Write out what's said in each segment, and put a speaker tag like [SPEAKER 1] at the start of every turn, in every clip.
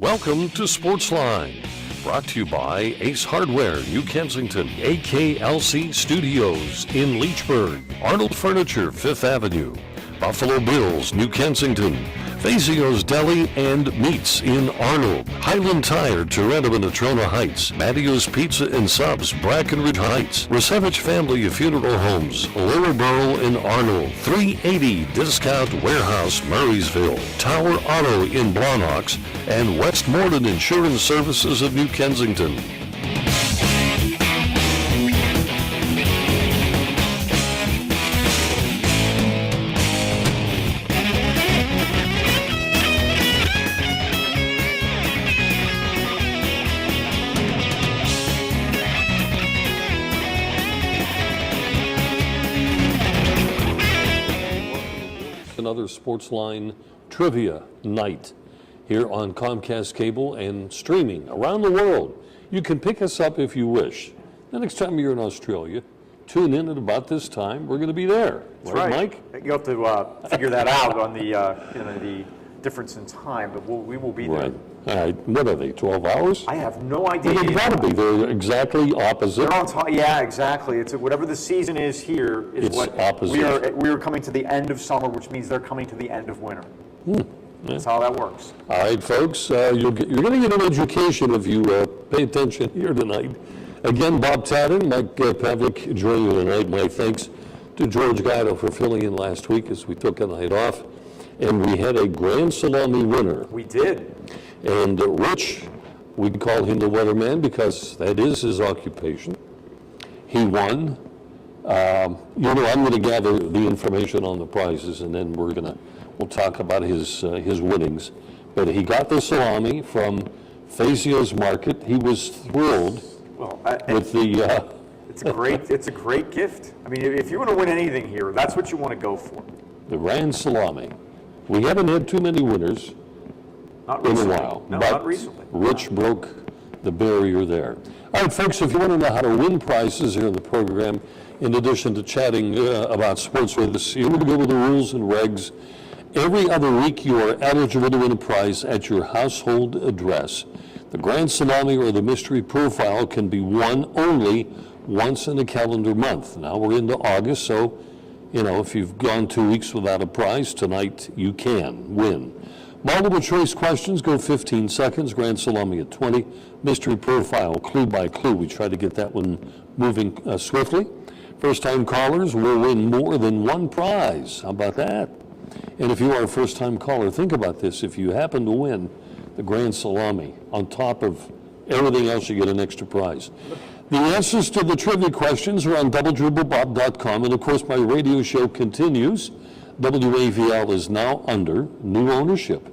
[SPEAKER 1] Welcome to Sportsline, brought to you by Ace Hardware, New Kensington, AKLC Studios in Leechburg, Arnold Furniture, 5th Avenue, Buffalo Bills, New Kensington, Fazio's Deli and Meats in Arnold, Highland Tire, Toronto and Natrona Heights, Mattio's Pizza and Subs, Brackenridge Heights, Resevich Family Funeral Homes, Liliboro in Arnold, 380 Discount Warehouse, Murraysville, Tower Auto in Blawnox, and Westmoreland Insurance Services of New Kensington. Another Sportsline trivia night here on Comcast Cable and streaming around the world. You can pick us up if you wish. The next time you're in Australia, tune in at about this time. We're going to be there.
[SPEAKER 2] That's right,
[SPEAKER 1] Mike?
[SPEAKER 2] You have to figure that out on the difference in time, but we will be there.
[SPEAKER 1] Right. All right. What are they, 12 hours?
[SPEAKER 2] I have no idea.
[SPEAKER 1] They've got to be. They're exactly opposite.
[SPEAKER 2] They're on top. Yeah, exactly. It's whatever the season is here is
[SPEAKER 1] It's
[SPEAKER 2] what
[SPEAKER 1] opposite.
[SPEAKER 2] we are coming to the end of summer, which means they're coming to the end of winter. That's how that works.
[SPEAKER 1] All right, folks, you're going to get an education if you pay attention here tonight. Again, Bob Tatten, Mike Pavlik joining you tonight. My thanks to George Guido for filling in last week as we took a night off. And we had a Grand Salami winner.
[SPEAKER 2] We did.
[SPEAKER 1] And Rich, we call him the weatherman because that is his occupation. He won. I'm going to gather the information on the prizes, and then we'll talk about his winnings. But he got the salami from Fazio's Market. He was thrilled with the.
[SPEAKER 2] It's a great gift. I mean, if you want to win anything here, that's what you want to go for.
[SPEAKER 1] The Grand Salami. We haven't had too many winners in a while.
[SPEAKER 2] No,
[SPEAKER 1] but
[SPEAKER 2] not recently.
[SPEAKER 1] Rich broke the barrier there. All right, folks, if you want to know how to win prizes here in the program, in addition to chatting about sports with us, here we go with the rules and regs. Every other week, you are eligible to win a prize at your household address. The Grand Salami or the Mystery Profile can be won only once in a calendar month. Now we're into August, so if you've gone 2 weeks without a prize, tonight you can win. Multiple choice questions go 15 seconds, Grand Salami at 20. Mystery Profile, clue by clue. We try to get that one moving swiftly. First-time callers will win more than one prize. How about that? And if you are a first-time caller, think about this. If you happen to win the Grand Salami, on top of everything else, you get an extra prize. The answers to the trivia questions are on doubledribblebob.com, and of course my radio show continues. WAVL is now under new ownership,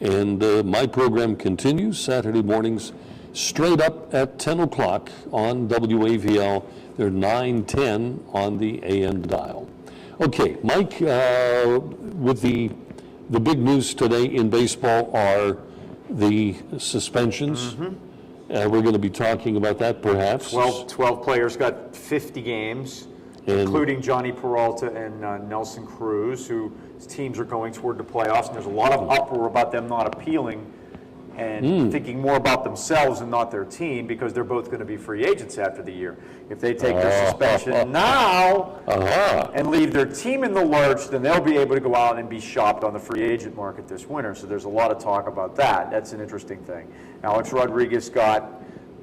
[SPEAKER 1] and my program continues Saturday mornings straight up at 10 o'clock on WAVL. They're 9:10 on the AM dial. Okay, Mike, with the big news today in baseball are the suspensions. We're going to be talking about that perhaps.
[SPEAKER 2] 12 players got 50 games, including Johnny Peralta and Nelson Cruz, whose teams are going toward the playoffs. And there's a lot of uproar about them not appealing and thinking more about themselves and not their team, because they're both going to be free agents after the year. If they take their suspension now and leave their team in the lurch, then they'll be able to go out and be shopped on the free agent market this winter. So there's a lot of talk about that. That's an interesting thing. Alex Rodriguez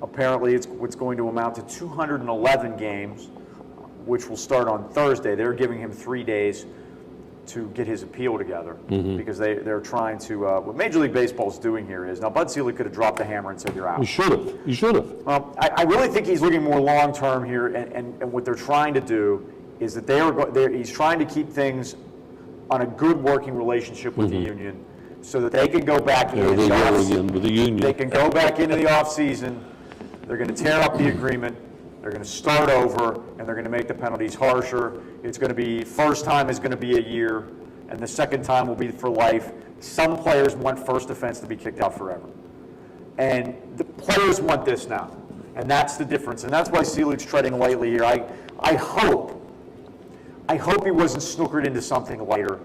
[SPEAKER 2] apparently it's going to amount to 211 games, which will start on Thursday. They're giving him 3 days to get his appeal together, because they're trying to, what Major League Baseball is doing here is, now Bud Selig could have dropped the hammer and said, you're out.
[SPEAKER 1] You should have.
[SPEAKER 2] I really think he's looking more long-term here, and what they're trying to do is that he's trying to keep things on a good working relationship with the union, so that they can go back into the offseason. They can go back into the offseason. They're going to tear up the agreement. They're going to start over, and they're going to make the penalties harsher. It's going to be, first time is going to be a year, and the second time will be for life. Some players want first offense to be kicked out forever. And the players want this now. And that's the difference. And that's why Selig's treading lightly here. I hope he wasn't snookered into something lighter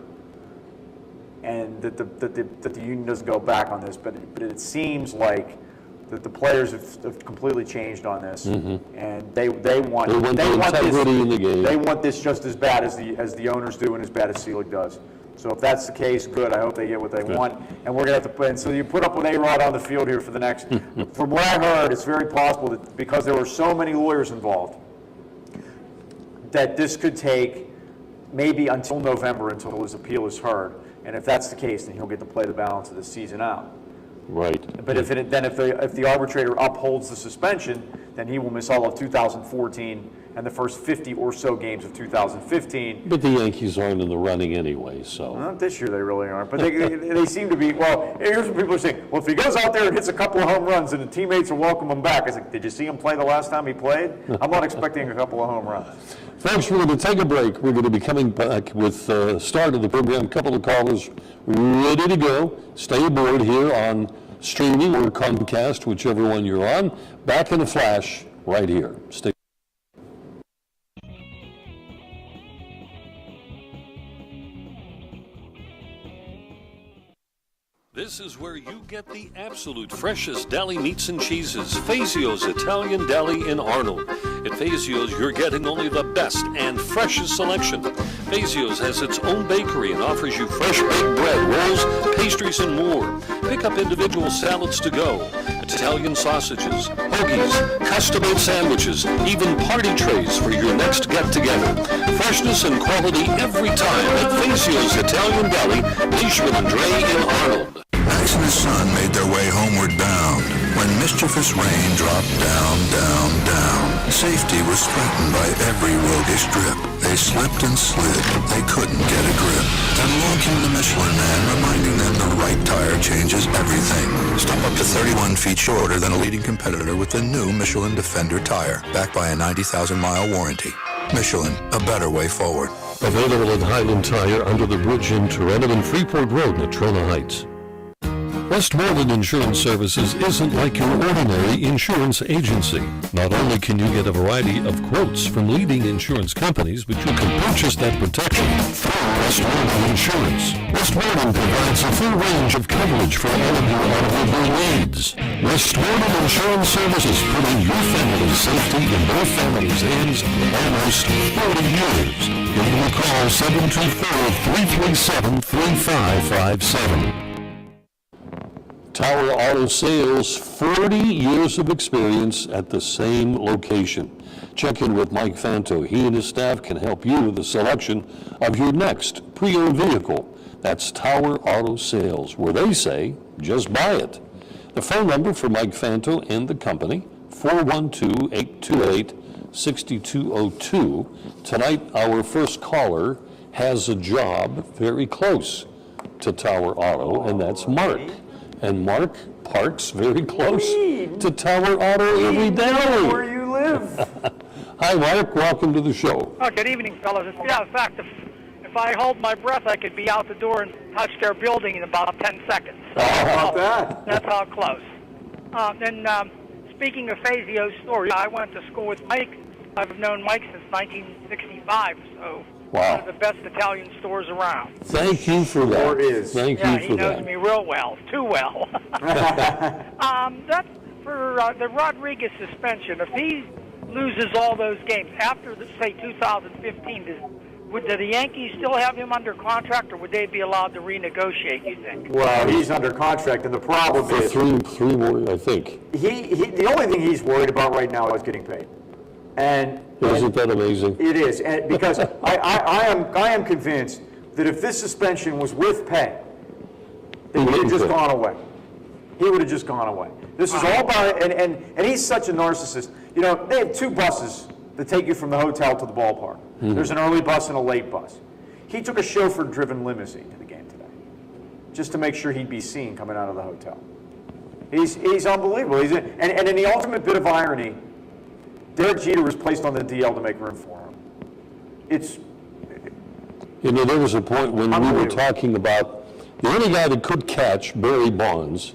[SPEAKER 2] and that the union doesn't go back on this, but it seems like that the players have completely changed on this, and they want
[SPEAKER 1] the integrity in the game.
[SPEAKER 2] They want this just as bad as the owners do and as bad as Selig does. So if that's the case, good. I hope they get what they want, and we're gonna have to put. And so you put up with A-Rod on the field here for the next. From what I heard, it's very possible that because there were so many lawyers involved, that this could take maybe until November until his appeal is heard. And if that's the case, then he'll get to play the balance of the season out.
[SPEAKER 1] Right.
[SPEAKER 2] But if the arbitrator upholds the suspension, then he will miss all of 2014 and the first 50 or so games of 2015.
[SPEAKER 1] But the Yankees aren't in the running anyway, so.
[SPEAKER 2] Not this year, they really aren't. But they seem to be, well, here's what people are saying. Well, if he goes out there and hits a couple of home runs and the teammates will welcome him back, I was like, did you see him play the last time he played? I'm not expecting a couple of home runs.
[SPEAKER 1] Folks, we're going to take a break. We're going to be coming back with the start of the program. A couple of callers ready to go. Stay aboard here on streaming or Comcast, whichever one you're on. Back in a flash right here. Stay. This is where you get the absolute freshest deli meats and cheeses. Fazio's Italian Deli in Arnold. At Fazio's, you're getting only the best and freshest selection. Fazio's has its own bakery and offers you fresh baked bread, rolls, pastries, and more. Pick up individual salads to go, Italian sausages, hoagies, custom-made sandwiches, even party trays for your next get-together. Freshness and quality every time at Fazio's Italian Deli, Leishman and Dre in Arnold.
[SPEAKER 3] Max and his son made their way homeward bound when mischievous rain dropped down, down, down. Safety was threatened by every roguish drip. They slipped and slid. They couldn't get a grip. Then along came the Michelin man, reminding them the right tire changes everything. Stop up to 31 feet shorter than a leading competitor with the new Michelin Defender tire, backed by a 90,000-mile warranty. Michelin, a better way forward.
[SPEAKER 1] Available at Highland Tire under the bridge in Toronto and Freeport Road, Natrona Heights. Westmoreland Insurance Services isn't like your ordinary insurance agency. Not only can you get a variety of quotes from leading insurance companies, but you can purchase that protection through Westmoreland Insurance. Westmoreland provides a full range of coverage for all of your automobile needs. Westmoreland Insurance Services, putting your family's safety in their family's hands almost 40 years. Give them a call, 724-337-3557. Tower Auto Sales, 40 years of experience at the same location. Check in with Mike Fanto. He and his staff can help you with the selection of your next pre-owned vehicle. That's Tower Auto Sales, where they say, just buy it. The phone number for Mike Fanto and the company, 412-828-6202. Tonight, our first caller has a job very close to Tower Auto, and that's Mark. And Mark parks very close to Tower Auto every day.
[SPEAKER 2] Where you live.
[SPEAKER 1] Hi, Mark. Welcome to the show.
[SPEAKER 4] Oh, good evening, fellas. Yeah, in fact, if I hold my breath, I could be out the door and touch their building in about 10 seconds.
[SPEAKER 2] How about that?
[SPEAKER 4] That's how close. Speaking of Fazio's store, I went to school with Mike. I've known Mike since 1965, so
[SPEAKER 1] wow.
[SPEAKER 4] One of the best Italian stores around.
[SPEAKER 1] Thank you for that.
[SPEAKER 2] Or is.
[SPEAKER 1] Thank
[SPEAKER 4] Yeah,
[SPEAKER 1] you
[SPEAKER 4] he
[SPEAKER 1] for
[SPEAKER 4] knows
[SPEAKER 1] that.
[SPEAKER 4] me real well, too well. That's for the Rodriguez suspension. If he loses all those games after, say, 2015, do the Yankees still have him under contract, or would they be allowed to renegotiate, you think?
[SPEAKER 2] Well, he's under contract, and the problem
[SPEAKER 1] For
[SPEAKER 2] is
[SPEAKER 1] three more, I think.
[SPEAKER 2] the only thing he's worried about right now is getting paid. And
[SPEAKER 1] Isn't that amazing?
[SPEAKER 2] it is, and because I am convinced that if this suspension was with pay, it would have just gone away. He would have just gone away. This is all about, and he's such a narcissist. You know, they have two buses that take you from the hotel to the ballpark. There's an early bus and a late bus. He took a chauffeur-driven limousine to the game today, just to make sure he'd be seen coming out of the hotel. He's unbelievable. And in the ultimate bit of irony, Derek Jeter was placed on the DL to make room for him. It's
[SPEAKER 1] You know, there was a point when we were
[SPEAKER 2] Unbelievable.
[SPEAKER 1] talking about the only guy that could catch Barry Bonds,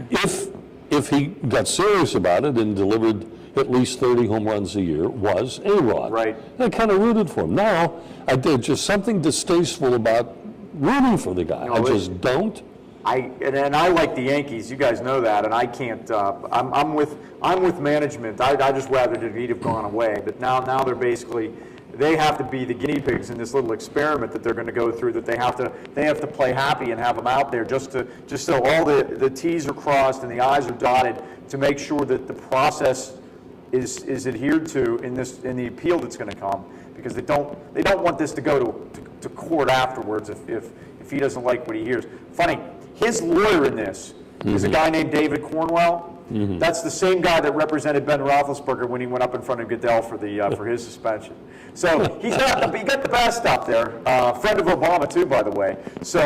[SPEAKER 1] if he got serious about it and delivered at least 30 home runs a year, was A-Rod.
[SPEAKER 2] Right.
[SPEAKER 1] I kind of rooted for him. Now, I did just something distasteful about rooting for the guy. I just don't.
[SPEAKER 2] And I like the Yankees. You guys know that, and I can't. I'm with management. I just rather he'd have gone away. But now they're basically. They have to be the guinea pigs in this little experiment that they're going to go through. That they have to play happy and have them out there just so all the T's are crossed and the I's are dotted to make sure that the process is adhered to in the appeal that's going to come, because they don't want this to go to court afterwards if he doesn't like what he hears. Funny, his lawyer in this is a guy named David Cornwell. That's the same guy that represented Ben Roethlisberger when he went up in front of Goodell for his suspension. So he got the best up there. Friend of Obama too, by the way. So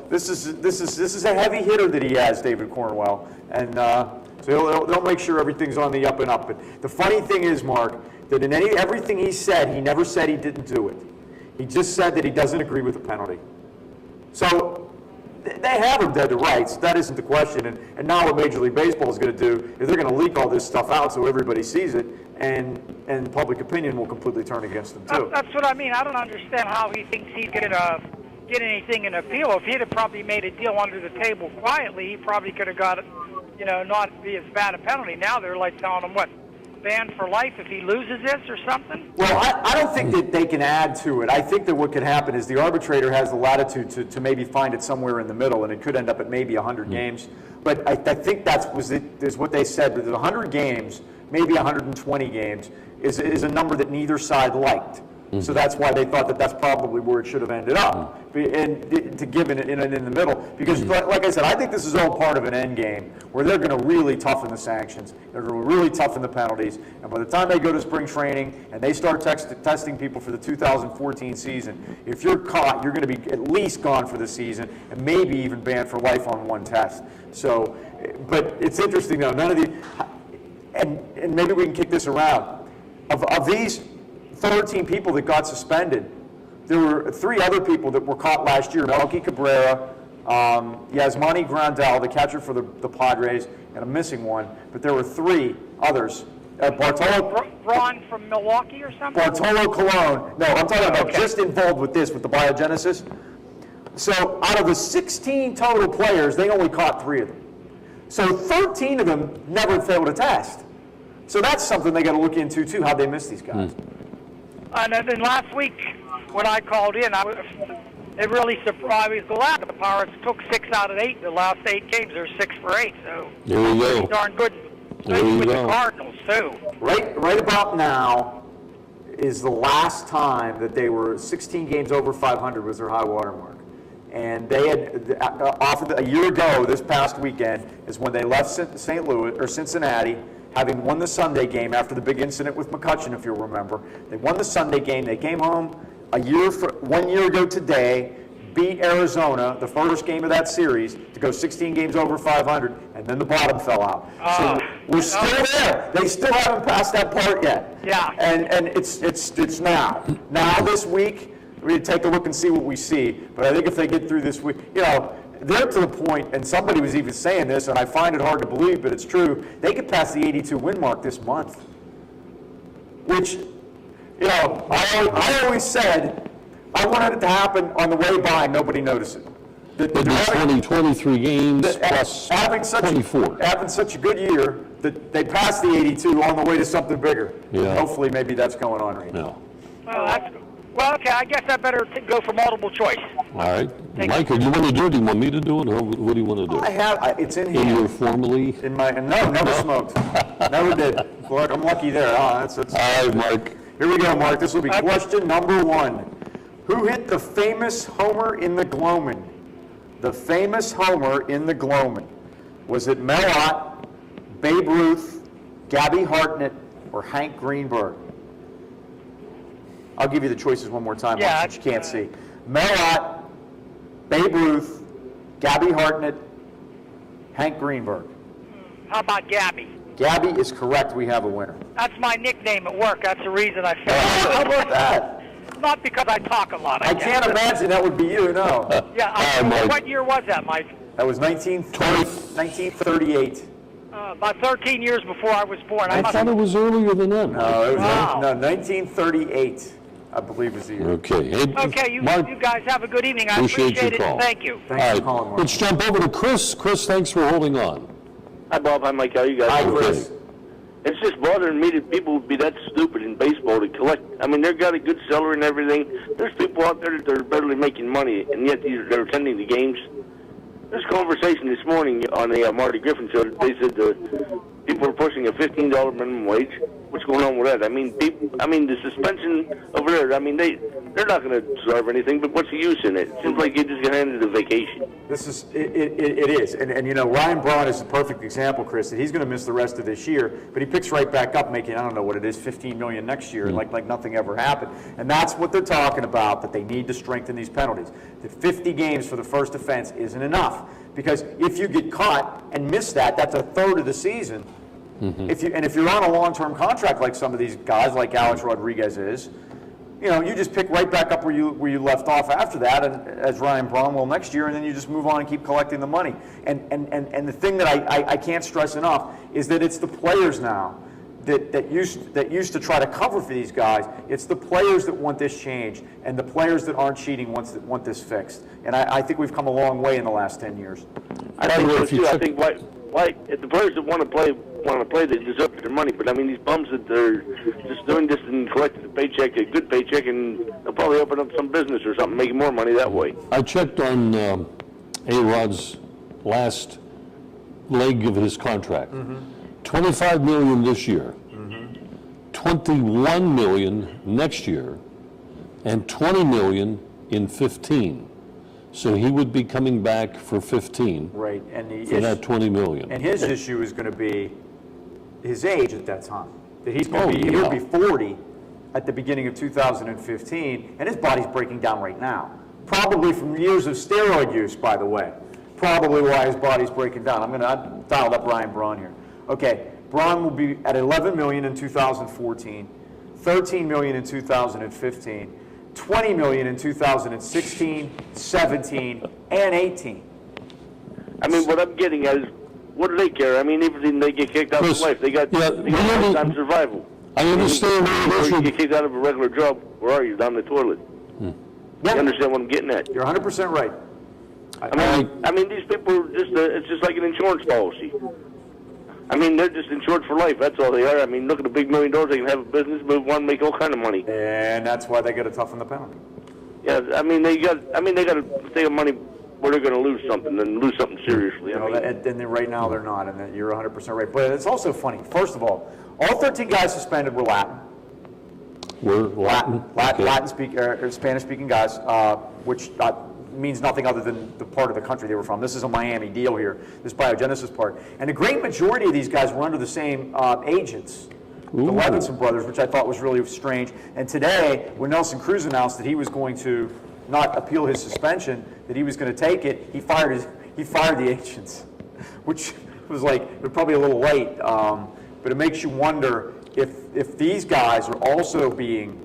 [SPEAKER 2] this is a heavy hitter that he has, David Cornwell, and so they'll make sure everything's on the up and up. But the funny thing is, Mark, that in everything he said, he never said he didn't do it. He just said that he doesn't agree with the penalty. So they have him dead to rights. That isn't the question. And now what Major League Baseball is going to do is they're going to leak all this stuff out so everybody sees it, and public opinion will completely turn against them too.
[SPEAKER 4] That's what I mean. I don't understand how he thinks he's going to get anything in appeal. If he'd have probably made a deal under the table quietly, he probably could have got it, not be as bad a penalty. Now they're like telling him, what, banned for life if he loses this or something?
[SPEAKER 2] Well, I don't think that they can add to it. I think that what could happen is the arbitrator has the latitude to maybe find it somewhere in the middle, and it could end up at maybe 100 games. But I think is what they said. That 100 games, maybe 120 games, is a number that neither side liked. So that's why they thought that that's probably where it should have ended up, and to give it in the middle. Because, like I said, I think this is all part of an end game where they're going to really toughen the sanctions. They're going to really toughen the penalties. And by the time they go to spring training and they start testing people for the 2014 season, if you're caught, you're going to be at least gone for the season and maybe even banned for life on one test. So, but it's interesting though. None of the, and maybe we can kick this around. Of these 13 people that got suspended, there were 3 other people that were caught last year: Melky Cabrera, Yasmani Grandal, the catcher for the Padres, and I'm missing one, but there were 3 others. Bartolo
[SPEAKER 4] Braun from Milwaukee or something?
[SPEAKER 2] Bartolo Colon. No, I'm talking about just involved with this, with the biogenesis. So out of the 16 total players, they only caught 3 of them. So 13 of them never failed a test. So that's something they got to look into too, how they miss these guys.
[SPEAKER 4] And then last week, when I called in, it really surprised me. Glad the Pirates took 6 out of 8. The last 8 games, they're 6 for 8. So
[SPEAKER 1] there you go.
[SPEAKER 4] Pretty darn good with the Cardinals too.
[SPEAKER 2] Right about now is the last time that they were 16 games over 500 was their high water mark. And they had offered a year ago, this past weekend, is when they left St. Louis or Cincinnati, having won the Sunday game after the big incident with McCutchen, if you'll remember. They won the Sunday game. They came home 1 year ago today, beat Arizona, the first game of that series, to go 16 games over 500, and then the bottom fell out. So we're still there. They still haven't passed that part yet.
[SPEAKER 4] Yeah.
[SPEAKER 2] And it's now. Now this week, we take a look and see what we see. But I think if they get through this week, they're to the point, and somebody was even saying this, and I find it hard to believe, but it's true, they could pass the 82 win mark this month. Which, I always said, I wanted it to happen on the way by, nobody noticed it.
[SPEAKER 1] But there's 23 games plus 24.
[SPEAKER 2] Having such a good year that they passed the 82 on the way to something bigger.
[SPEAKER 1] Yeah.
[SPEAKER 2] Hopefully maybe that's going on right now.
[SPEAKER 4] Well, that's good. Well, okay, I guess I better go for multiple choice.
[SPEAKER 1] All right. Michael, do you want to do it? Do you want me to do it, or what do you want to do?
[SPEAKER 2] It's in
[SPEAKER 1] In
[SPEAKER 2] here.
[SPEAKER 1] your formally?
[SPEAKER 2] No, never smoked. Never did. Look, I'm lucky there. That's
[SPEAKER 1] All right, Mark.
[SPEAKER 2] Here we go, Mark. This will be question number 1. Who hit the famous homer in the Gloamin'? The famous homer in the Gloamin'. Was it Mel Ott, Babe Ruth, Gabby Hartnett, or Hank Greenberg? I'll give you the choices one more time,
[SPEAKER 4] Yeah,
[SPEAKER 2] since you can't see. Mel Ott, Babe Ruth, Gabby Hartnett, Hank Greenberg.
[SPEAKER 4] How about Gabby?
[SPEAKER 2] Gabby is correct. We have a winner.
[SPEAKER 4] That's my nickname at work. That's the reason I feel.
[SPEAKER 2] How about that?
[SPEAKER 4] Not because I talk a lot.
[SPEAKER 2] I can't imagine that would be you, no.
[SPEAKER 4] Yeah. What year was that, Mike?
[SPEAKER 2] That was 1938.
[SPEAKER 4] About 13 years before I was born.
[SPEAKER 1] I thought it was earlier than that.
[SPEAKER 2] No, it was
[SPEAKER 4] Wow.
[SPEAKER 2] 1938. I believe is the year.
[SPEAKER 1] Okay. Hey,
[SPEAKER 4] Okay, you
[SPEAKER 1] Mark,
[SPEAKER 4] guys have a good evening. I
[SPEAKER 1] appreciate your
[SPEAKER 4] appreciate it.
[SPEAKER 1] call.
[SPEAKER 4] Thank you.
[SPEAKER 2] Thanks
[SPEAKER 1] all
[SPEAKER 2] for
[SPEAKER 1] right,
[SPEAKER 2] calling, Mark.
[SPEAKER 1] let's jump over to Chris. Chris, thanks for holding on.
[SPEAKER 5] Hi, Bob. Hi, Mike. How you guys
[SPEAKER 2] Hi,
[SPEAKER 5] doing?
[SPEAKER 2] Chris.
[SPEAKER 5] It's just bothering me that people would be that stupid in baseball to collect. I mean, they've got a good seller and everything. There's people out there that are barely making money, and yet they're attending the games. There's conversation this morning on the Marty Griffin show. They said people are pushing a $15 minimum wage. What's going on with that? I mean, the suspension over there. I mean, they're not going to deserve anything. But what's the use in it? It seems like you just get handed a vacation.
[SPEAKER 2] This is it is, and you know, Ryan Braun is a perfect example, Chris, that he's going to miss the rest of this year, but he picks right back up, making, I don't know what it is, $15 million next year, like nothing ever happened. And that's what they're talking about, that they need to strengthen these penalties. That 50 games for the first offense isn't enough, because if you get caught and miss that, that's a third of the season. If you're on a long-term contract like some of these guys, like Alex Rodriguez is, you know, you just pick right back up where you left off after that, and as Ryan Braun will next year, and then you just move on and keep collecting the money. And the thing that I can't stress enough is that it's the players now that used to try to cover for these guys. It's the players that want this changed, and the players that aren't cheating want this fixed. And I think we've come a long way in the last 10 years.
[SPEAKER 5] I think so too. I think why if the players that want to play, they deserve their money. But I mean, these bums that they're just doing this and collecting a paycheck, a good paycheck, and they'll probably open up some business or something, making more money that way.
[SPEAKER 1] I checked on A-Rod's last leg of his contract. $25 million this year, $21 million next year, and $20 million in 15. So he would be coming back for 15
[SPEAKER 2] Right, and
[SPEAKER 1] for that $20 million.
[SPEAKER 2] And his issue is going to be his age at that time. That he's going to be,
[SPEAKER 1] yeah.
[SPEAKER 2] he'll be 40 at the beginning of 2015, and his body's breaking down right now. Probably from years of steroid use, by the way. Probably why his body's breaking down. I dialed up Ryan Braun here. Okay, Braun will be at $11 million in 2014, $13 million in 2015, $20 million in 2016, 17, and 18.
[SPEAKER 5] I mean, what I'm getting at is, what do they care? I mean, even if they get kicked out
[SPEAKER 1] Chris,
[SPEAKER 5] of life, they got lifetime survival.
[SPEAKER 1] I understand where
[SPEAKER 5] Before
[SPEAKER 1] you're
[SPEAKER 5] you get kicked out of a regular job, where are you? Down the toilet. You understand what I'm getting at?
[SPEAKER 2] You're 100% right.
[SPEAKER 5] I mean, these people are just, it's just like an insurance policy. I mean, they're just insured for life. That's all they are. I mean, look at the big $1 million. They can have a business, move on, make all kind of money.
[SPEAKER 2] And that's why they got to toughen the penalty.
[SPEAKER 5] Yeah, I mean, they got to take money where they're going to lose something and lose something seriously.
[SPEAKER 2] You know, and right now they're not, and you're 100% right. But it's also funny. First of all 13 guys suspended were Latin.
[SPEAKER 1] We're Latin.
[SPEAKER 2] Latin Spanish-speaking guys, which means nothing other than the part of the country they were from. This is a Miami deal here, this biogenesis part. And the great majority of these guys were under the same agents, the Levinson brothers, which I thought was really strange. And today, when Nelson Cruz announced that he was going to not appeal his suspension, that he was going to take it, he fired the agents, which was like, they're probably a little late. But it makes you wonder if these guys are also being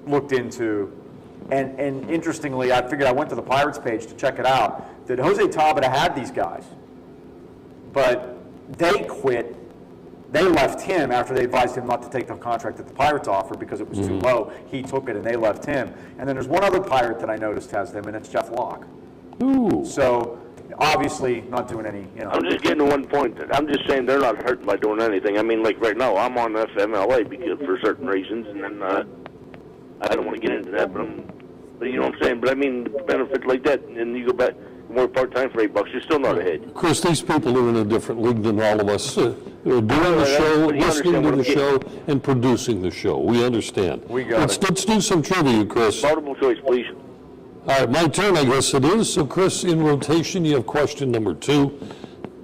[SPEAKER 2] looked into. And interestingly, I figured I went to the Pirates page to check it out, that Jose Tabata had these guys, but they quit. They left him after they advised him not to take the contract that the Pirates offered because it was too low. He took it and they left him. And then there's one other Pirate that I noticed has them, and it's Jeff Locke.
[SPEAKER 1] Ooh.
[SPEAKER 2] So obviously not doing any,
[SPEAKER 5] I'm just getting to one point. I'm just saying they're not hurting by doing anything. I mean, like right now, I'm on FMLA because for certain reasons, and then I don't want to get into that, but you know what I'm saying. But I mean, benefits like that, and you go back more part-time for $8, you're still not ahead.
[SPEAKER 1] Chris, these people are in a different league than all of us. Doing the show, listening to the show, and producing the show. We understand.
[SPEAKER 2] We got it.
[SPEAKER 1] Let's do some trivia, Chris.
[SPEAKER 5] Multiple choice, please.
[SPEAKER 1] All right, my turn, I guess it is. So, Chris, in rotation, you have question number 2,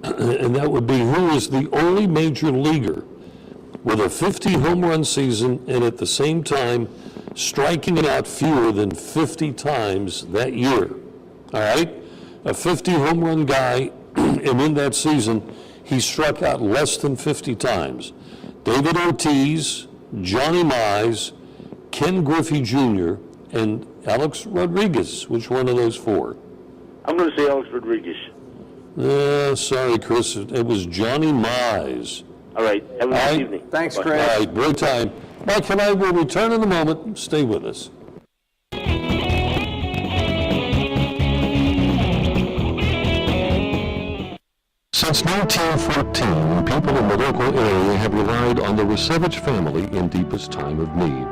[SPEAKER 1] and that would be, who is the only major leaguer with a 50 home run season and at the same time striking out fewer than 50 times that year? All right? A 50 home run guy, and in that season, he struck out less than 50 times. David Ortiz, Johnny Mize, Ken Griffey Jr., and Alex Rodriguez. Which one of those 4?
[SPEAKER 5] I'm going to say Alex Rodriguez.
[SPEAKER 1] Sorry, Chris. It was Johnny Mize.
[SPEAKER 5] All right. Have a nice evening.
[SPEAKER 2] Thanks,
[SPEAKER 5] Bye.
[SPEAKER 2] Chris.
[SPEAKER 1] All right, great time. Mike and I will return in a moment. Stay with us. Since 1914, people in the local area have relied on the Resevich family in deepest time of need.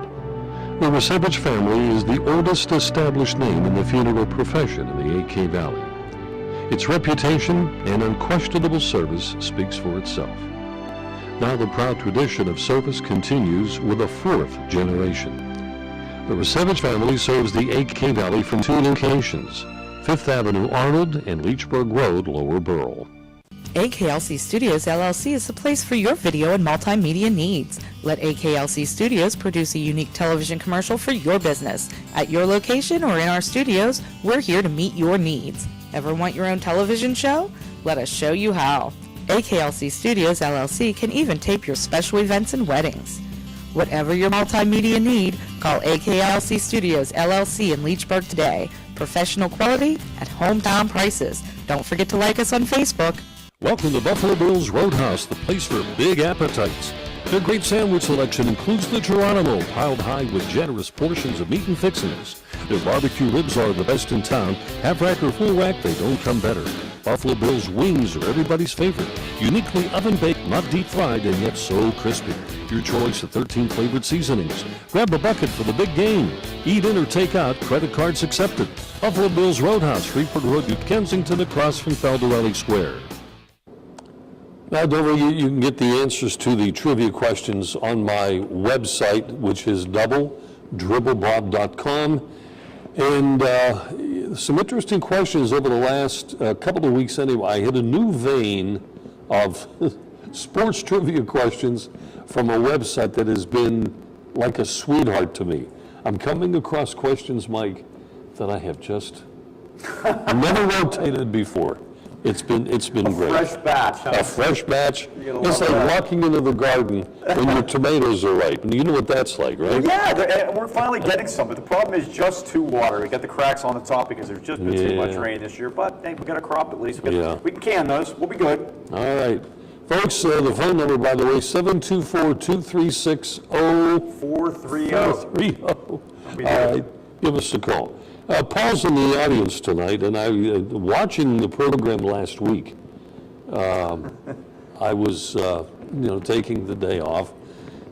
[SPEAKER 1] The Resevich family is the oldest established name in the funeral profession in the AK Valley. Its reputation and unquestionable service speaks for itself. Now the proud tradition of service continues with a fourth generation. The Resevich family serves the AK Valley from two locations, 5th Avenue Arnold and Leechburg Road, Lower Burrell.
[SPEAKER 6] AKLC Studios LLC is the place for your video and multimedia needs. Let AKLC Studios produce a unique television commercial for your business. At your location or in our studios, we're here to meet your needs. Ever want your own television show? Let us show you how. AKLC Studios LLC can even tape your special events and weddings. Whatever your multimedia need, call AKLC Studios LLC in Leechburg today. Professional quality at hometown prices. Don't forget to like us on Facebook.
[SPEAKER 1] Welcome to Buffalo Bill's Roadhouse, the place for big appetites. Their great sandwich selection includes the Geronimo, piled high with generous portions of meat and fixings. Their barbecue ribs are the best in town. Half rack or full rack, they don't come better. Buffalo Bill's wings are everybody's favorite. Uniquely oven-baked, not deep-fried, and yet so crispy. Your choice of 13 flavored seasonings. Grab a bucket for the big game. Eat in or take out, credit cards accepted. Buffalo Bill's Roadhouse, Freeport Road, New Kensington, across from Felderelli Square. Now, Dover, you can get the answers to the trivia questions on my website, which is doubledribblebob.com. And some interesting questions over the last couple of weeks anyway. I hit a new vein of sports trivia questions from a website that has been like a sweetheart to me. I'm coming across questions, Mike, that I have just never rotated before. It's been great.
[SPEAKER 2] Fresh batch. Huh?
[SPEAKER 1] A fresh batch. It's like
[SPEAKER 2] that.
[SPEAKER 1] walking into the garden when your tomatoes are ripe. And you know what that's like, right?
[SPEAKER 2] Yeah, and we're finally getting some, but the problem is just too watery. We got the cracks on the top because there's just been too much rain this year. But hey, we got a crop at least. We can can those. We'll be good.
[SPEAKER 1] All right. Folks, the phone number, by the way, 724-236-0430. All right, give us a call. Paul's in the audience tonight, and watching the program last week, I was, taking the day off,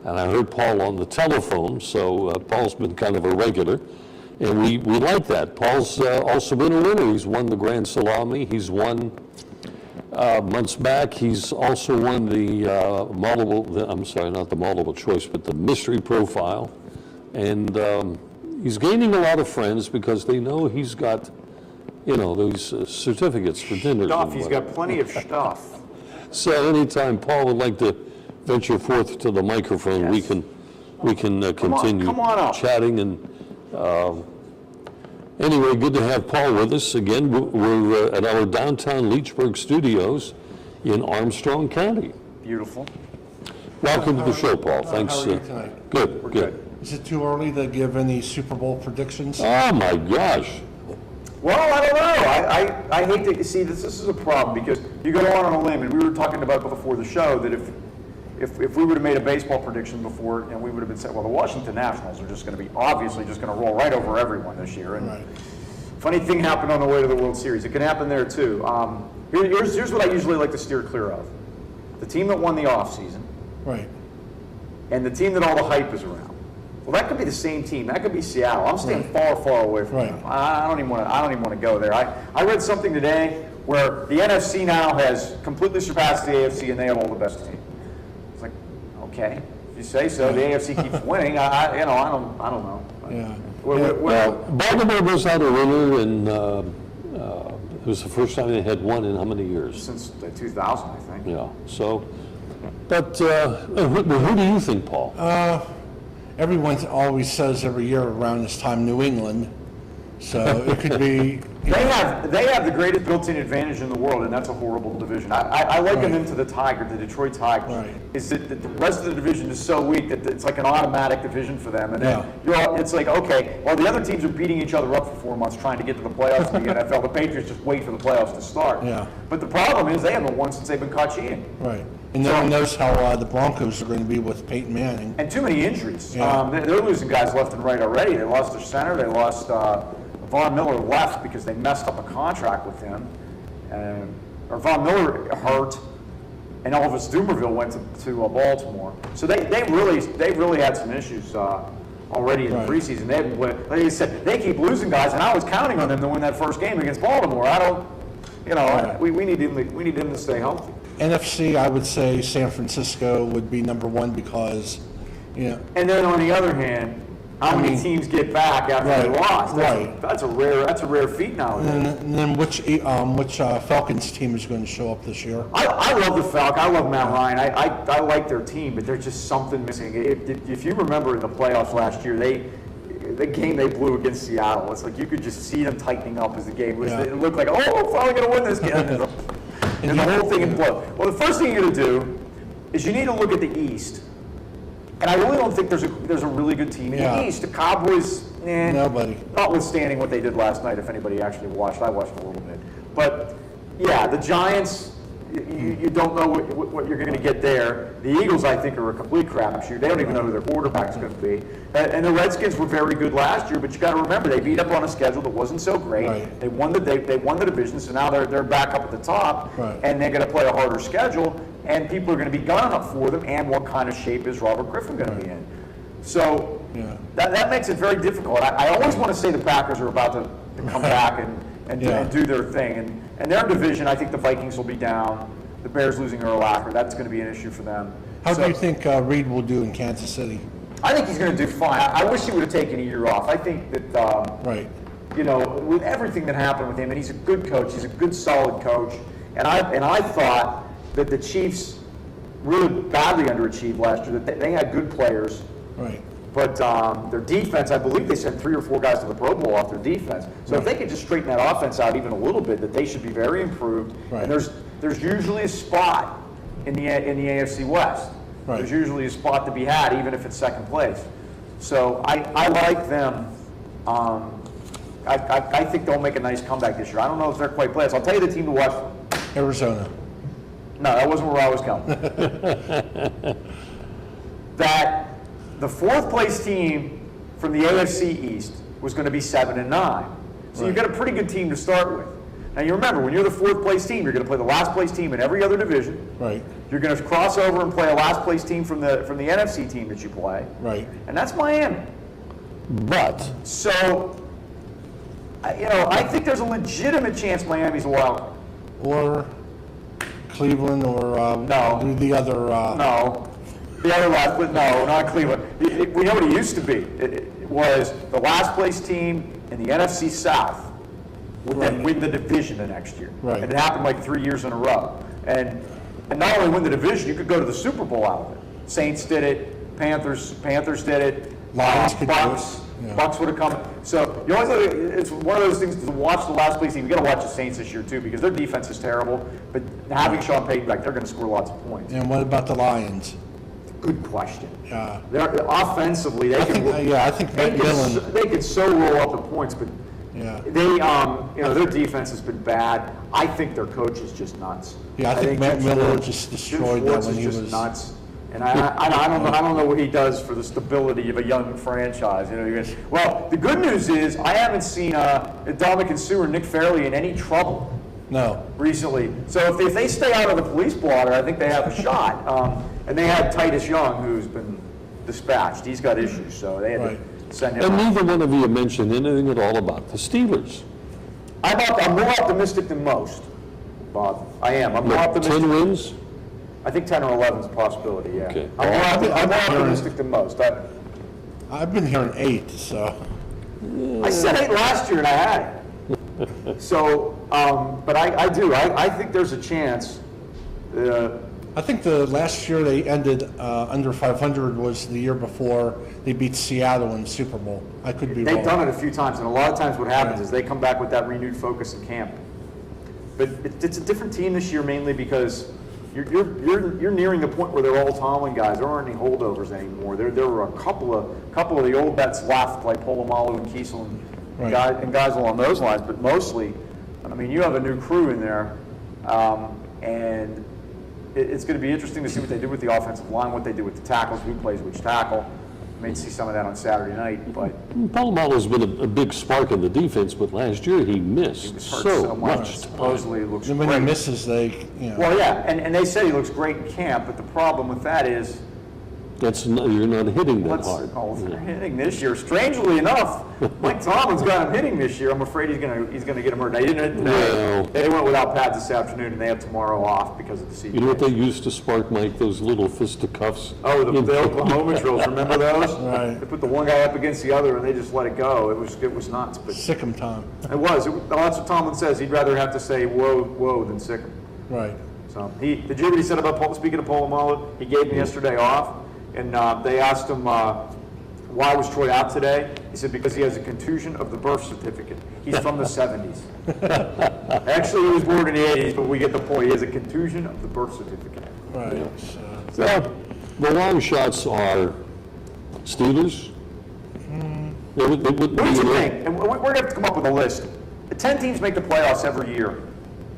[SPEAKER 1] and I heard Paul on the telephone, so Paul's been kind of a regular, and we like that. Paul's also been a winner. He's won the Grand Salami. He's won months back. He's also won the not the multiple choice, but the mystery profile, and he's gaining a lot of friends because they know he's got, those certificates for dinner.
[SPEAKER 2] He's got plenty of stuff.
[SPEAKER 1] So anytime Paul would like to venture forth to the microphone,
[SPEAKER 2] Yes.
[SPEAKER 1] we can continue
[SPEAKER 2] come on up.
[SPEAKER 1] chatting. And anyway, good to have Paul with us again. We're at our downtown Leechburg studios in Armstrong County.
[SPEAKER 2] Beautiful.
[SPEAKER 1] Welcome to the show, Paul. Thanks.
[SPEAKER 7] How are you tonight?
[SPEAKER 1] Good.
[SPEAKER 2] Good.
[SPEAKER 7] Is it too early to give any Super Bowl predictions?
[SPEAKER 1] Oh my gosh.
[SPEAKER 2] Well, I don't know. I hate to see this. This is a problem because you go on a limb, and we were talking about before the show that if we would have made a baseball prediction before, and we would have been saying, well, the Washington Nationals are just going to be obviously just going to roll right over everyone this year. And
[SPEAKER 7] Right.
[SPEAKER 2] funny thing happened on the way to the World Series. It can happen there too. Here's what I usually like to steer clear of: the team that won the offseason
[SPEAKER 7] Right.
[SPEAKER 2] and the team that all the hype is around. Well, that could be the same team. That could be Seattle. I'm staying far, far away from
[SPEAKER 7] Right.
[SPEAKER 2] them. I don't even want to go there. I read something today where the NFC now has completely surpassed the AFC, and they have all the best teams. It's like, okay, if you say so. The AFC keeps winning. I don't know.
[SPEAKER 7] Yeah.
[SPEAKER 1] Well, Baltimore was out a winner, and it was the first time they had won in how many years?
[SPEAKER 2] Since 2000, I think.
[SPEAKER 1] Yeah. So, but who do you think, Paul?
[SPEAKER 7] Everyone always says every year around this time New England, so it could be
[SPEAKER 2] They have the greatest built-in advantage in the world, and that's a horrible division. I liken them to the Detroit Tigers.
[SPEAKER 7] Right.
[SPEAKER 2] Is that the rest of the division is so weak that it's like an automatic division for them, and then
[SPEAKER 7] Yeah.
[SPEAKER 2] it's like, okay, well, the other teams are beating each other up for 4 months trying to get to the playoffs in the NFL. The Patriots just wait for the playoffs to start.
[SPEAKER 7] Yeah.
[SPEAKER 2] But the problem is they haven't won since they've been caught cheating.
[SPEAKER 7] Right. And no one knows how the Broncos are going to be with Peyton Manning.
[SPEAKER 2] And too many injuries.
[SPEAKER 7] Yeah.
[SPEAKER 2] They're losing guys left and right already. They lost their center. They lost Von Miller left because they messed up a contract with him. Or Von Miller hurt, and Elvis Dumervil went to Baltimore. So they really had some issues already in the
[SPEAKER 7] Right.
[SPEAKER 2] preseason. They haven't won. Like I said, they keep losing guys, and I was counting on them to win that first game against Baltimore. I don't,
[SPEAKER 7] Right.
[SPEAKER 2] we need him to stay healthy.
[SPEAKER 7] NFC, I would say San Francisco would be number one because,
[SPEAKER 2] And then on the other hand, how many teams get back after they
[SPEAKER 7] Right,
[SPEAKER 2] lost?
[SPEAKER 7] right.
[SPEAKER 2] That's a rare feat nowadays.
[SPEAKER 7] and then which Falcons team is going to show up this year?
[SPEAKER 2] I love the Falcons. I love Matt Ryan. I like their team, but there's just something missing. If you remember in the playoffs last year, the game they blew against Seattle, it's like you could just see them tightening up as the game was.
[SPEAKER 7] Yeah.
[SPEAKER 2] It looked like, oh, we're finally going to win this game. And the whole thing imploded. Well, the first thing you're going to do is you need to look at the East. And I really don't think there's a really good team in
[SPEAKER 7] Yeah.
[SPEAKER 2] the East. The Cowboys,
[SPEAKER 7] Nobody.
[SPEAKER 2] notwithstanding what they did last night, if anybody actually watched. I watched a little bit. But, yeah, the Giants, you don't know what you're going to get there. The Eagles, I think, are a complete crapshoot. They don't even know who their quarterback's going to be. And the Redskins were very good last year, but you got to remember, they beat up on a schedule that wasn't so great.
[SPEAKER 7] Right.
[SPEAKER 2] They won the division, so now they're back up at the top,
[SPEAKER 7] Right.
[SPEAKER 2] and they're going to play a harder schedule, and people are going to be gunning up for them, and what kind of shape is Robert Griffin going to be in? So
[SPEAKER 7] Yeah.
[SPEAKER 2] that makes it very difficult. I always want to say the Packers are about to come back and do their thing. And their division, I think the Vikings will be down. The Bears losing Urlacher, that's going to be an issue for them.
[SPEAKER 7] How
[SPEAKER 2] So,
[SPEAKER 7] do you think Reed will do in Kansas City?
[SPEAKER 2] I think he's going to do fine. I wish he would have taken a year off. I think that,
[SPEAKER 7] Right.
[SPEAKER 2] with everything that happened with him, and he's a good coach, he's a good, solid coach. And I thought that the Chiefs really badly underachieved last year, that they had good players.
[SPEAKER 7] Right.
[SPEAKER 2] But their defense, I believe they sent 3 or 4 guys to the Pro Bowl off their defense. So if they could just straighten that offense out even a little bit, that they should be very improved.
[SPEAKER 7] Right.
[SPEAKER 2] And there's usually a spot in the AFC West.
[SPEAKER 7] Right.
[SPEAKER 2] There's usually a spot to be had, even if it's second place. So I like them. I think they'll make a nice comeback this year. I don't know if they're quite players. I'll tell you the team to watch.
[SPEAKER 7] Arizona.
[SPEAKER 2] No, that wasn't where I was going. That the 4th place team from the AFC East was going to be 7-9. So you've got a pretty good team to start with. Now you remember, when you're the 4th place team, you're going to play the last place team in every other division.
[SPEAKER 7] Right.
[SPEAKER 2] You're going to cross over and play a last place team from the NFC team that you play.
[SPEAKER 7] Right.
[SPEAKER 2] And that's Miami.
[SPEAKER 1] But
[SPEAKER 2] So, I think there's a legitimate chance Miami's a wild card.
[SPEAKER 7] Or Cleveland or
[SPEAKER 2] No.
[SPEAKER 7] the other.
[SPEAKER 2] No. The other last, but no, not Cleveland. We know what it used to be. It was the last place team in the NFC South would then win the division the next year.
[SPEAKER 7] Right.
[SPEAKER 2] And it happened like 3 years in a row. And not only win the division, you could go to the Super Bowl out of it. Saints did it. Panthers did it.
[SPEAKER 7] Lions could do it.
[SPEAKER 2] Bucks.
[SPEAKER 7] Yeah.
[SPEAKER 2] Bucks would have come. So you always, it's one of those things to watch the last place team. You got to watch the Saints this year too, because their defense is terrible. But having Sean Payton back, they're going to score lots of points.
[SPEAKER 7] And what about the Lions?
[SPEAKER 2] Good question.
[SPEAKER 7] Yeah.
[SPEAKER 2] They're offensively, they
[SPEAKER 7] I
[SPEAKER 2] can.
[SPEAKER 7] think Matt Dillon.
[SPEAKER 2] They could so roll up the points, but
[SPEAKER 7] Yeah.
[SPEAKER 2] they, their defense has been bad. I think their coach is just nuts.
[SPEAKER 7] Yeah, I think Matt
[SPEAKER 2] Jim
[SPEAKER 7] Miller
[SPEAKER 2] Schwartz-
[SPEAKER 7] just
[SPEAKER 2] Jim
[SPEAKER 7] destroyed them
[SPEAKER 2] Schwartz
[SPEAKER 7] when
[SPEAKER 2] is
[SPEAKER 7] he
[SPEAKER 2] just
[SPEAKER 7] was.
[SPEAKER 2] nuts. And I don't know what he does for the stability of a young franchise. Well, the good news is I haven't seen Dominican Sue or Nick Fairley in any trouble
[SPEAKER 7] No.
[SPEAKER 2] recently. So if they stay out of the police blotter, I think they have a shot. And they had Titus Young, who's been dispatched. He's got issues, so they had
[SPEAKER 7] Right.
[SPEAKER 2] to send him
[SPEAKER 1] and
[SPEAKER 2] out.
[SPEAKER 1] neither one of you mentioned anything at all about the Steelers.
[SPEAKER 2] I'm more optimistic than most, Bob. I am. I'm more optimistic.
[SPEAKER 1] 10 wins?
[SPEAKER 2] I think 10 or 11 is a possibility, yeah.
[SPEAKER 1] Okay.
[SPEAKER 2] I'm more optimistic than most.
[SPEAKER 7] I've been hearing 8, so.
[SPEAKER 2] I said 8 last year and I had it. So, but I do. I think there's a chance.
[SPEAKER 7] I think the last year they ended under 500 was the year before they beat Seattle in the Super Bowl. I could be wrong.
[SPEAKER 2] They've done it a few times, and a lot of times what happens is they come back with that renewed focus in camp. But it's a different team this year, mainly because you're nearing the point where they're all Tomlin guys. There aren't any holdovers anymore. There were a couple of the old bets left, like Polamalu and Kiesel and guys along those lines. But mostly, I mean, you have a new crew in there, and it's going to be interesting to see what they do with the offensive line, what they do with the tackles, who plays which tackle. May see some of that on Saturday night, but
[SPEAKER 1] Polamalu's been a big spark in the defense, but last year he missed
[SPEAKER 2] he was hurt
[SPEAKER 1] so
[SPEAKER 2] much.
[SPEAKER 1] much.
[SPEAKER 2] Supposedly he looks
[SPEAKER 7] And when
[SPEAKER 2] great.
[SPEAKER 7] he misses, they,
[SPEAKER 2] Well, yeah, and they say he looks great in camp, but the problem with that is
[SPEAKER 1] You're not hitting that
[SPEAKER 2] let's
[SPEAKER 1] hard.
[SPEAKER 2] they're hitting this year. Strangely enough, Mike Tomlin's got him hitting this year. I'm afraid he's gonna get him hurt. They didn't hit today.
[SPEAKER 1] No.
[SPEAKER 2] They went without pads this afternoon, and they have tomorrow off because of the season.
[SPEAKER 1] You know what they used to spark, Mike? Those little fisticuffs.
[SPEAKER 2] Oh, the Oklahoma drills. Remember those?
[SPEAKER 7] Right.
[SPEAKER 2] They put the one guy up against the other, and they just let it go. It was nuts. But
[SPEAKER 7] sick him time.
[SPEAKER 2] it was. That's what Tomlin says. He'd rather have to say whoa than sick him.
[SPEAKER 7] Right.
[SPEAKER 2] So did you hear what he said about speaking of Polamalu? He gave me yesterday off, and they asked him why was Troy out today. He said because he has a contusion of the birth certificate. He's from the 70s. Actually, he was born in the 80s, but we get the point. He has a contusion of the birth certificate.
[SPEAKER 7] Right.
[SPEAKER 1] Well, the long shots are Steelers. They wouldn't
[SPEAKER 2] What do you
[SPEAKER 1] be
[SPEAKER 2] think? And we're going to have to come up with a list. The 10 teams make the playoffs every year,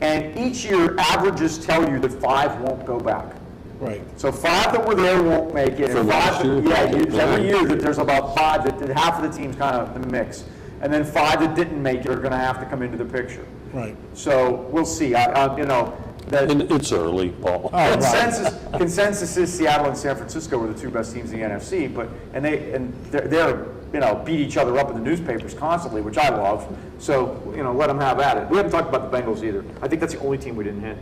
[SPEAKER 2] and each year averages tell you that 5 won't go back.
[SPEAKER 7] Right.
[SPEAKER 2] So 5 that were there won't make it.
[SPEAKER 1] From
[SPEAKER 2] And 5
[SPEAKER 1] last year?
[SPEAKER 2] every year that there's about 5 that half of the team's kind of in the mix, and then 5 that didn't make it are going to have to come into the picture.
[SPEAKER 7] Right.
[SPEAKER 2] So we'll see.
[SPEAKER 1] And it's early, Paul.
[SPEAKER 2] Consensus is Seattle and San Francisco were the 2 best teams in the NFC, but they're beat each other up in the newspapers constantly, which I love. So let them have at it. We haven't talked about the Bengals either. I think that's the only team we didn't hit.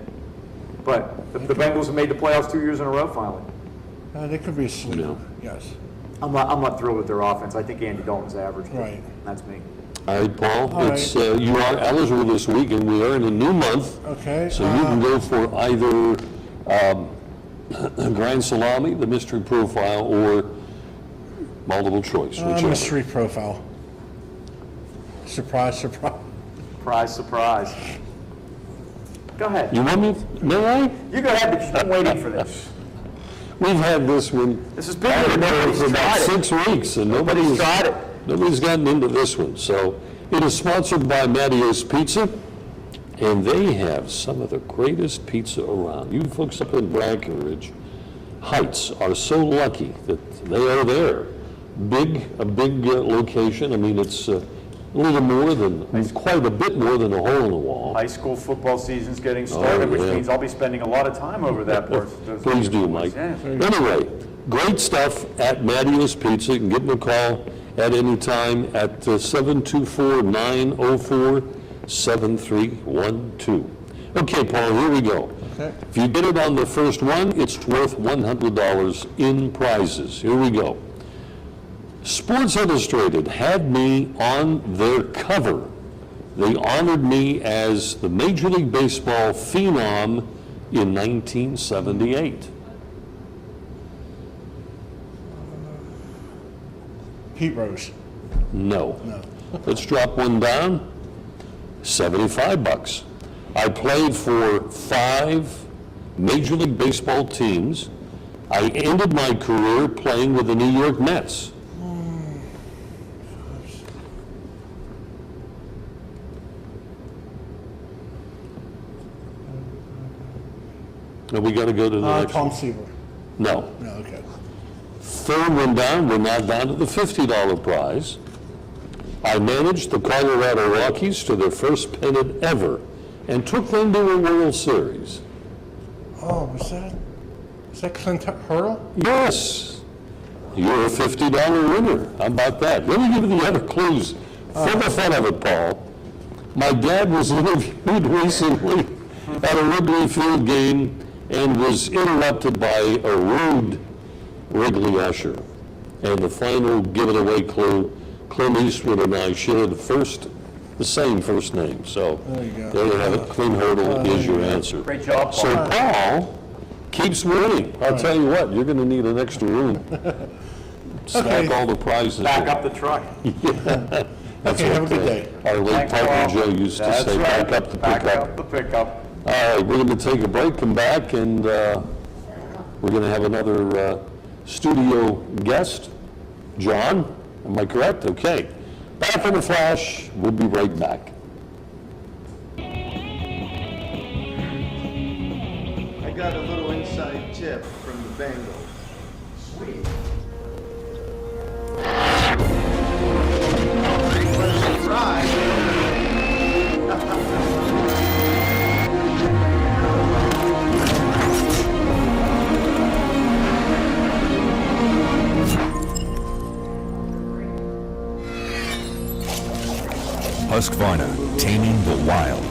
[SPEAKER 2] But the Bengals have made the playoffs 2 years in a row finally.
[SPEAKER 7] They could be a sleeper.
[SPEAKER 1] Yeah.
[SPEAKER 7] Yes.
[SPEAKER 2] I'm not thrilled with their offense. I think Andy Dalton's average.
[SPEAKER 7] Right.
[SPEAKER 2] That's me.
[SPEAKER 1] All right, Paul.
[SPEAKER 7] All
[SPEAKER 1] It's you are eligible this week, and we are in a new month.
[SPEAKER 7] Okay.
[SPEAKER 1] So you can go for either Grand Salami, the mystery profile, or multiple choice, whichever.
[SPEAKER 7] Mystery profile. Surprise, surprise.
[SPEAKER 2] Surprise. Go ahead.
[SPEAKER 1] You want me? May I?
[SPEAKER 2] You go ahead because you've been waiting for this.
[SPEAKER 1] We've had this one.
[SPEAKER 2] This has been here. Nobody's
[SPEAKER 1] for about
[SPEAKER 2] tried it.
[SPEAKER 1] 6 weeks, and
[SPEAKER 2] Nobody's tried it.
[SPEAKER 1] Nobody's gotten into this one. So it is sponsored by Mattio's Pizza, and they have some of the greatest pizza around. You folks up in Breckenridge Heights are so lucky that they are there. A big location. I mean, it's a little more than, quite a bit more than a hole in the wall.
[SPEAKER 2] High school football season's getting started, which
[SPEAKER 1] yeah.
[SPEAKER 2] means I'll be spending a lot of time over that part.
[SPEAKER 1] Please do, Mike.
[SPEAKER 2] Yeah.
[SPEAKER 1] Anyway, great stuff at Mattio's Pizza. You can give them a call at any time at 724-904-7312. Okay, Paul, here we go.
[SPEAKER 7] Okay.
[SPEAKER 1] If you get it on the first one, it's worth $100 in prizes. Here we go. Sports Illustrated had me on their cover. They honored me as the Major League Baseball phenom in 1978.
[SPEAKER 7] Pete Rose.
[SPEAKER 1] No. Let's drop one down. $75. I played for 5 Major League Baseball teams. I ended my career playing with the New York Mets. Now we got to go to the next
[SPEAKER 7] Tom
[SPEAKER 1] one.
[SPEAKER 7] Seaver.
[SPEAKER 1] No.
[SPEAKER 7] No, okay.
[SPEAKER 1] Third one down, we're now down to the $50 prize. I managed the Colorado Rockies to their first pennant ever and took them to a World Series.
[SPEAKER 7] Oh, was that Clint Hurdle?
[SPEAKER 1] Yes, you're a $50 winner. How about that? Let me give you the other clues for the fun of it, Paul. My dad was interviewed recently at a Wrigley Field game and was interrupted by a rude Wrigley usher. And the final give-it-away clue, Clint Eastwood and I share the same first name. So
[SPEAKER 7] There you go.
[SPEAKER 1] there you have it. Clint Hurdle is your answer.
[SPEAKER 2] Great job, Paul.
[SPEAKER 1] So Paul keeps winning. I'll tell you what, you're going to need an extra room. Stack all the prizes.
[SPEAKER 2] Back up the truck.
[SPEAKER 1] That's
[SPEAKER 7] Okay, have a
[SPEAKER 1] what,
[SPEAKER 7] good day.
[SPEAKER 1] Our late partner Joe used to
[SPEAKER 2] That's
[SPEAKER 1] say,
[SPEAKER 2] right.
[SPEAKER 1] back up the
[SPEAKER 2] Back
[SPEAKER 1] pickup.
[SPEAKER 2] up the pickup.
[SPEAKER 1] All right, we're going to take a break, come back, and we're going to have another studio guest. John, am I correct? Okay. Back in a flash. We'll be right back.
[SPEAKER 8] I got a little inside tip from the Bengals. Sweet.
[SPEAKER 3] Husqvarna, taming the wild.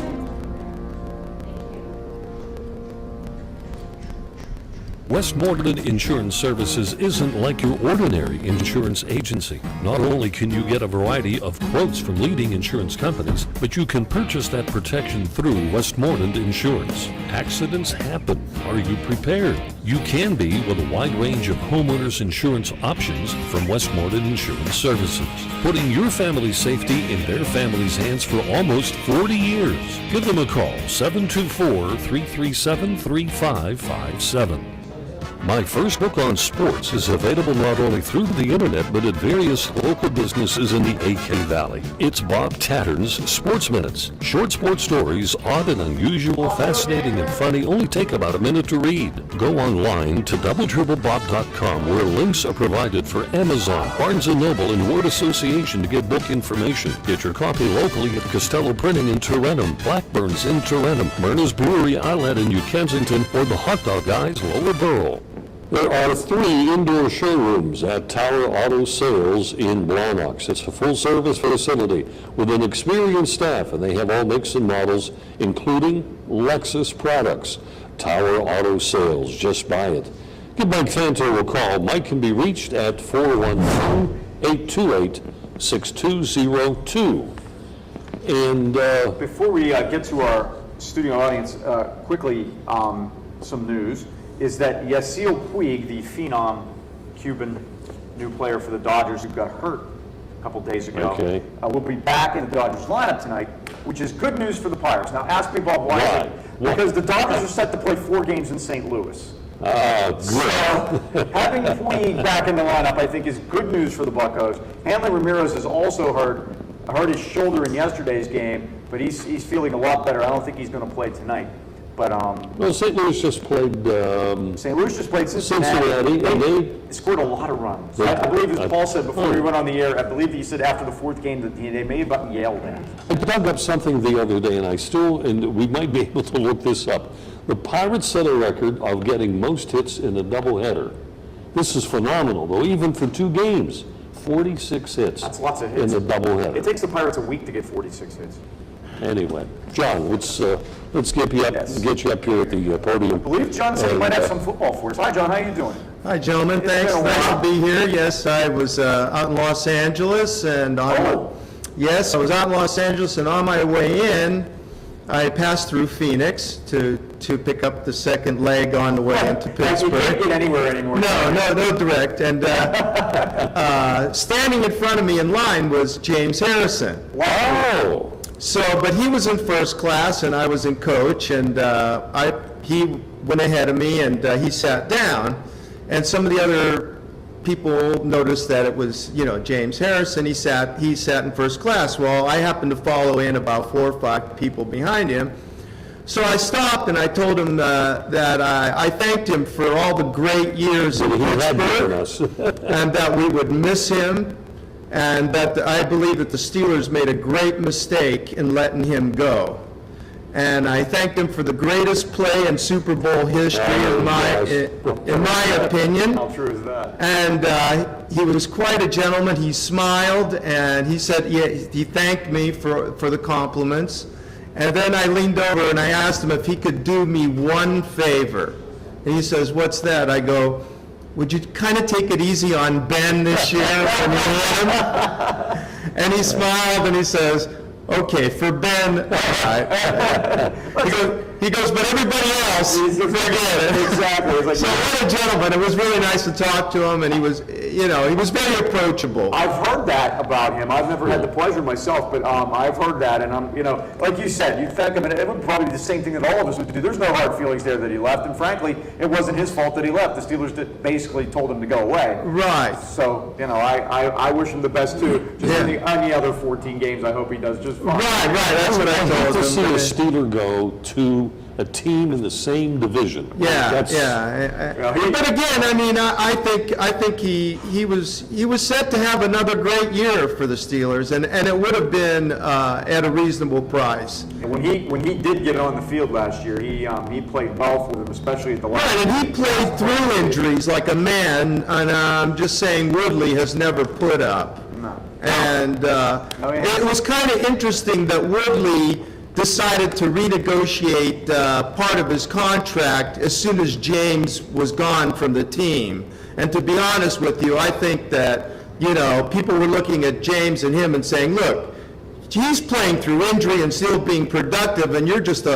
[SPEAKER 9] Westmoreland Insurance Services isn't like your ordinary insurance agency. Not only can you get a variety of quotes from leading insurance companies, but you can purchase that protection through Westmoreland Insurance. Accidents happen. Are you prepared? You can be with a wide range of homeowners insurance options from Westmoreland Insurance Services, putting your family's safety in their family's hands for almost 40 years. Give them a call, 724-337-3557. My First Book on Sports is available not only through the internet, but at various local businesses in the AK Valley. It's Bob Tattern's Sports Minutes. Short sports stories, odd and unusual, fascinating and funny, only take about a minute to read. Go online to doubletripleBob.com, where links are provided for Amazon, Barnes & Noble, and Word Association to get book information. Get your copy locally at Costello Printing in Tarentum, Blackburn's in Tarentum, Myrna's Brewery Outlet in New Kensington, or the Hot Dog Guys, Lower Borough.
[SPEAKER 1] There are 3 indoor showrooms at Tower Auto Sales in Blawnox. It's a full-service facility with an experienced staff, and they have all makes and models, including Lexus products. Tower Auto Sales, just buy it. Give Mike Fanto a call. Mike can be reached at 412-828-6202. And
[SPEAKER 2] Before we get to our studio audience, quickly, some news is that Yasiel Puig, the phenom Cuban new player for the Dodgers who got hurt a couple days ago,
[SPEAKER 1] Okay.
[SPEAKER 2] will be back in the Dodgers lineup tonight, which is good news for the Pirates. Now, ask me, Bob, why?
[SPEAKER 1] Why?
[SPEAKER 2] Because the Dodgers are set to play 4 games in St. Louis.
[SPEAKER 1] great.
[SPEAKER 2] So, having Puig back in the lineup, I think, is good news for the Buccos. Hanley Ramirez has also hurt his shoulder in yesterday's game, but he's feeling a lot better. I don't think he's going to play tonight. But
[SPEAKER 1] Well, St. Louis just played
[SPEAKER 2] St. Louis just played
[SPEAKER 1] Cincinnati, and they
[SPEAKER 2] scored a lot of runs.
[SPEAKER 1] They-
[SPEAKER 2] I believe, as Paul said before we
[SPEAKER 1] Oh.
[SPEAKER 2] went on the air, I believe he said after the 4th game that they may have gotten yelled at.
[SPEAKER 1] I dug up something the other day, and we might be able to look this up. The Pirates set a record of getting most hits in a doubleheader. This is phenomenal, though, even for 2 games. 46 hits.
[SPEAKER 2] That's lots of hits.
[SPEAKER 1] In a doubleheader.
[SPEAKER 2] It takes the Pirates a week to get 46 hits.
[SPEAKER 1] Anyway, John, let's get you up
[SPEAKER 2] Yes.
[SPEAKER 1] here at the podium.
[SPEAKER 2] I believe John said he might have some football for us. Hi, John, how you doing?
[SPEAKER 8] Hi, gentlemen.
[SPEAKER 2] It's
[SPEAKER 8] Thanks.
[SPEAKER 2] been a
[SPEAKER 8] Nice
[SPEAKER 2] while.
[SPEAKER 8] to be here. Yes, I was out in Los Angeles, and
[SPEAKER 2] Oh.
[SPEAKER 8] I was out in Los Angeles, and on my way in, I passed through Phoenix to pick up the second leg on the way into
[SPEAKER 2] You can't
[SPEAKER 8] Pittsburgh.
[SPEAKER 2] get anywhere anymore.
[SPEAKER 8] No direct. And standing in front of me in line was James Harrison.
[SPEAKER 1] Wow!
[SPEAKER 8] So, but he was in first class and I was in coach, and he went ahead of me and he sat down, and some of the other people noticed that it was, James Harrison. He sat in first class. Well, I happened to follow in about 4 or 5 people behind him. So I stopped and I told him that I thanked him for all the great years in
[SPEAKER 1] He had
[SPEAKER 8] Pittsburgh,
[SPEAKER 1] us.
[SPEAKER 8] and that we would miss him, and that I believe that the Steelers made a great mistake in letting him go. And I thanked him for the greatest play in Super Bowl history, in my opinion.
[SPEAKER 2] How true is that?
[SPEAKER 8] And he was quite a gentleman. He smiled, and he said he thanked me for the compliments. And then I leaned over and I asked him if he could do me one favor. And he says, "What's that?" I go, "Would you kind of take it easy on Ben this year when you need him?" And he smiled and he says, "Okay, for Ben, all right." He goes, but everybody else, forget it.
[SPEAKER 2] Exactly. It's like,
[SPEAKER 8] So what a gentleman. It was really nice to talk to him, and he was very approachable.
[SPEAKER 2] I've heard that about him. I've never had the pleasure myself, but I've heard that, and like you said, you'd think, it would probably be the same thing that all of us would do. There's no hard feelings there that he left, and frankly, it wasn't his fault that he left. The Steelers basically told him to go away.
[SPEAKER 8] Right.
[SPEAKER 2] So, I wish him the best too. Just on the other 14 games, I hope he does just fine.
[SPEAKER 8] Right, that's what I
[SPEAKER 1] I'd
[SPEAKER 8] told
[SPEAKER 1] like to see a
[SPEAKER 8] him.
[SPEAKER 1] Steeler go to a team in the same division. That's-
[SPEAKER 8] But again, I think he was set to have another great year for the Steelers, and it would have been at a reasonable price.
[SPEAKER 2] And when he did get on the field last year, he played well for them, especially at the last.
[SPEAKER 8] Right, and he played through injuries like a man, and I'm just saying Woodley has never put up.
[SPEAKER 2] No.
[SPEAKER 8] And it was kind of interesting that Woodley decided to renegotiate part of his contract as soon as James was gone from the team. And to be honest with you, I think that, people were looking at James and him and saying, look, he's playing through injury and still being productive, and you're just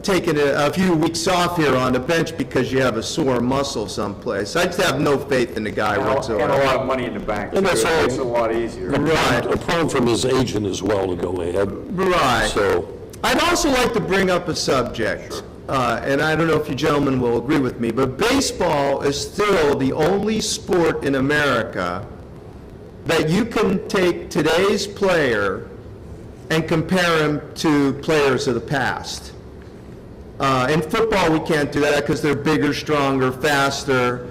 [SPEAKER 8] taking a few weeks off here on the bench because you have a sore muscle someplace. I just have no faith in the guy whatsoever.
[SPEAKER 2] And a lot of money in the bank.
[SPEAKER 1] And that's
[SPEAKER 2] too. It
[SPEAKER 1] all-
[SPEAKER 2] makes it a lot easier.
[SPEAKER 8] Right.
[SPEAKER 1] A problem from his agent as well to go ahead.
[SPEAKER 8] Right.
[SPEAKER 1] So,
[SPEAKER 8] I'd also like to bring up a subject, and I don't know if you gentlemen will agree with me, but baseball is still the only sport in America that you can take today's player and compare him to players of the past. In football, we can't do that because they're bigger, stronger, faster.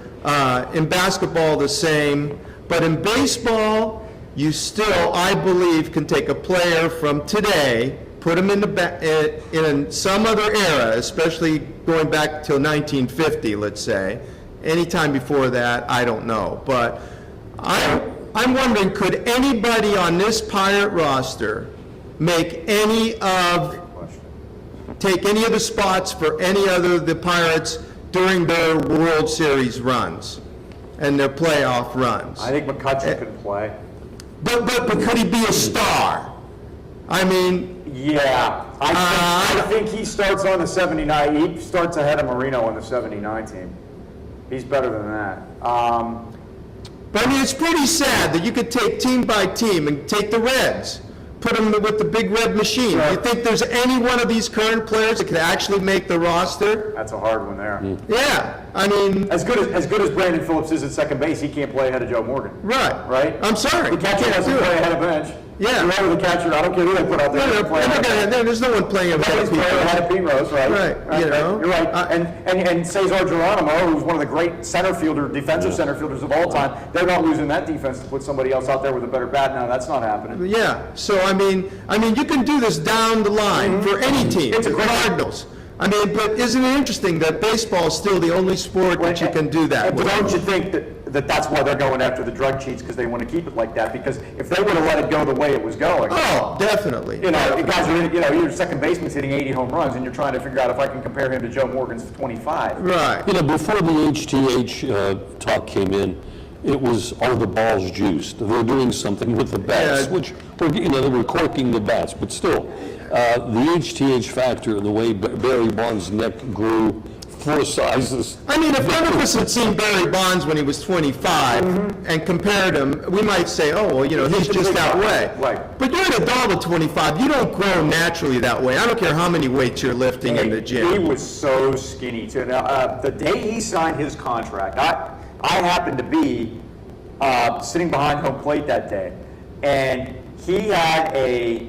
[SPEAKER 8] In basketball, the same. But in baseball, you still, I believe, can take a player from today, put him in some other era, especially going back till 1950, let's say. Anytime before that, I don't know. But I'm wondering, could anybody on this Pirate roster take any of the spots for any other of the Pirates during their World Series runs and their playoff runs?
[SPEAKER 2] I think McCutcheon could play.
[SPEAKER 8] But could he be a star? I mean,
[SPEAKER 2] Yeah, I think he starts on the 79. He starts ahead of Marino on the 79 team. He's better than that.
[SPEAKER 8] but I mean, it's pretty sad that you could take team by team and take the Reds, put them with the big red machine. Do you think there's any one of these current players that could actually make the roster?
[SPEAKER 2] That's a hard one there.
[SPEAKER 8] Yeah, I mean,
[SPEAKER 2] As good as Brandon Phillips is at second base, he can't play ahead of Joe Morgan.
[SPEAKER 8] right.
[SPEAKER 2] Right?
[SPEAKER 8] I'm sorry.
[SPEAKER 2] The catcher
[SPEAKER 8] Can't
[SPEAKER 2] doesn't
[SPEAKER 8] do
[SPEAKER 2] play
[SPEAKER 8] it.
[SPEAKER 2] ahead of bench.
[SPEAKER 8] Yeah.
[SPEAKER 2] Whoever the catcher, I don't care who they put out there. doesn't play ahead of bench.
[SPEAKER 8] There's no one playing ahead
[SPEAKER 2] He's
[SPEAKER 8] of people.
[SPEAKER 2] playing ahead of Pete Rose, right?
[SPEAKER 8] Right, you know.
[SPEAKER 2] You're right. And Cesar Geronimo, who's one of the great defensive center fielders of all time, they're not losing that defense to put somebody else out there with a better bat. No, that's not happening.
[SPEAKER 8] Yeah, so I mean, you can do this down the line for any team.
[SPEAKER 2] It's a great-
[SPEAKER 8] Cardinals. I mean, but isn't it interesting that baseball is still the only sport that you can do that
[SPEAKER 2] But
[SPEAKER 8] with?
[SPEAKER 2] don't you think that's why they're going after the drug cheats, because they want to keep it like that? Because if they would have let it go the way it was going,
[SPEAKER 8] Oh, definitely.
[SPEAKER 2] you guys are, your second baseman's hitting 80 home runs, and you're trying to figure out if I can compare him to Joe Morgan's 25.
[SPEAKER 8] Right.
[SPEAKER 1] before the HTH talk came in, it was all the balls juiced. They're doing something with the bats,
[SPEAKER 8] Yeah.
[SPEAKER 1] which, they were corking the bats, but still, the HTH factor and the way Barry Bonds' neck grew 4 sizes.
[SPEAKER 8] I mean, if none of us had seen Barry Bonds when he was 25 and compared him, we might say, oh, well, he's just that way.
[SPEAKER 2] Right.
[SPEAKER 8] But you're an adult at 25. You don't grow naturally that way. I don't care how many weights you're lifting in the
[SPEAKER 2] He
[SPEAKER 8] gym.
[SPEAKER 2] was so skinny too. Now, the day he signed his contract, I happened to be sitting behind home plate that day, and he had a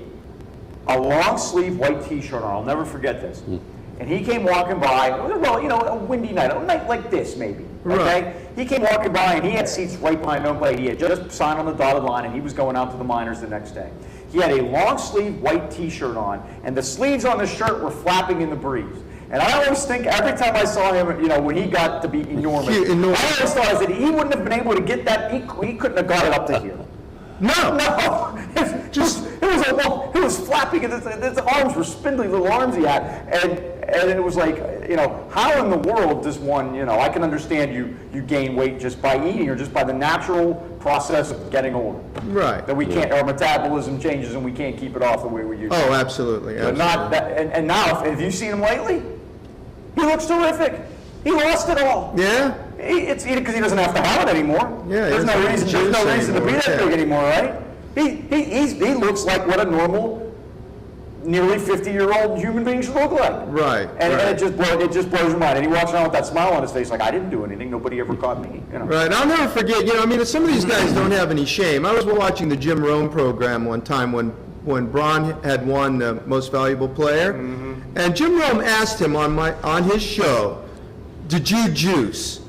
[SPEAKER 2] long sleeve white T-shirt on. I'll never forget this. And he came walking by. A windy night, a night like this maybe. Okay.
[SPEAKER 8] Right.
[SPEAKER 2] He came walking by, and he had seats right behind home plate. He had just signed on the dotted line, and he was going out to the minors the next day. He had a long sleeve white T-shirt on, and the sleeves on the shirt were flapping in the breeze. And I always think, every time I saw him, when he got to be enormous,
[SPEAKER 8] Enormous.
[SPEAKER 2] I always thought that he wouldn't have been able to get that, he couldn't have got it up to here.
[SPEAKER 8] No.
[SPEAKER 2] No, it was flapping, and his arms were spindly little arms he had, and it was like, how in the world does one, I can understand you gain weight just by eating or just by the natural process of getting older.
[SPEAKER 8] Right.
[SPEAKER 2] That we can't, our metabolism changes and we can't keep it off the way we used to.
[SPEAKER 8] Oh, absolutely.
[SPEAKER 2] But not that, and now, have you seen him lately? He looks terrific. He lost it all.
[SPEAKER 8] Yeah?
[SPEAKER 2] It's because he doesn't have to have it anymore.
[SPEAKER 8] Yeah,
[SPEAKER 2] there's no reason to be that
[SPEAKER 8] anymore,
[SPEAKER 2] big anymore, right? He looks like what a normal, nearly 50-year-old human being should look like.
[SPEAKER 8] Right.
[SPEAKER 2] And
[SPEAKER 8] right.
[SPEAKER 2] it just blows your mind. And he walks around with that smile on his face, like I didn't do anything. Nobody ever caught me.
[SPEAKER 8] Right. I'll never forget. Some of these guys don't have any shame. I was watching the Jim Rome program one time when Braun had won the Most Valuable Player, and Jim Rome asked him on his show, "Did you juice?"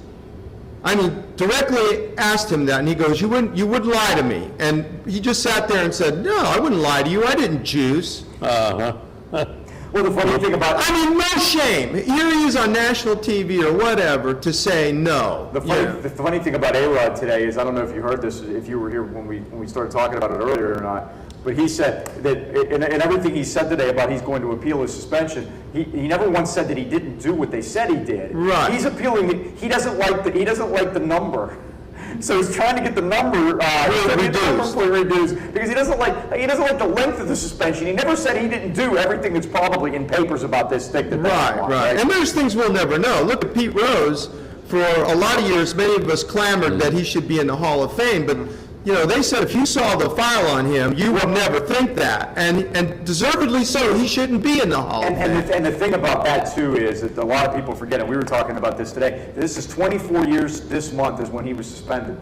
[SPEAKER 8] I mean, directly asked him that, and he goes, "You wouldn't lie to me." And he just sat there and said, "No, I wouldn't lie to you. I didn't juice."
[SPEAKER 2] Well, the funny thing about
[SPEAKER 8] no shame. Here he is on national TV or whatever to say no.
[SPEAKER 2] The funny thing about A-Rod today is, I don't know if you heard this, if you were here when we started talking about it earlier or not, but he said that in everything he said today about he's going to appeal his suspension, he never once said that he didn't do what they said he did.
[SPEAKER 8] Right.
[SPEAKER 2] He's appealing. He doesn't like the number. So he's trying to get the number reduced because he doesn't like the length of the suspension. He never said he didn't do everything that's probably in papers about this stick that they want,
[SPEAKER 8] right. And there's things we'll never know. Look at Pete Rose. For a lot of years, many of us clamored that he should be in the Hall of Fame, but they said if you saw the file on him, you would never think that, and deservedly so. He shouldn't be in the Hall of Fame.
[SPEAKER 2] And the thing about that too is that a lot of people forget, and we were talking about this today. This is 24 years. This month is when he was suspended.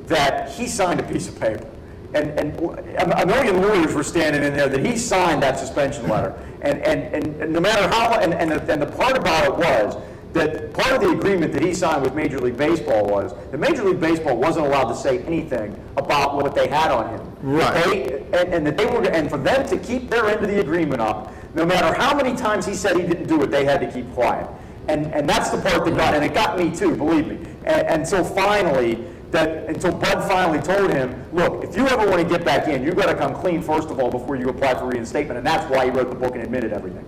[SPEAKER 2] That he signed a piece of paper, and a million lawyers were standing in there that he signed that suspension letter, and no matter how, and the part about it was that part of the agreement that he signed with Major League Baseball was that Major League Baseball wasn't allowed to say anything about what they had on him.
[SPEAKER 8] Right.
[SPEAKER 2] And for them to keep their end of the agreement up, no matter how many times he said he didn't do it, they had to keep quiet. And that's the part that got, and it got me too, believe me. Until Bud finally told him, look, if you ever want to get back in, you've got to come clean first of all before you apply for reinstatement, and that's why he wrote the book and admitted everything.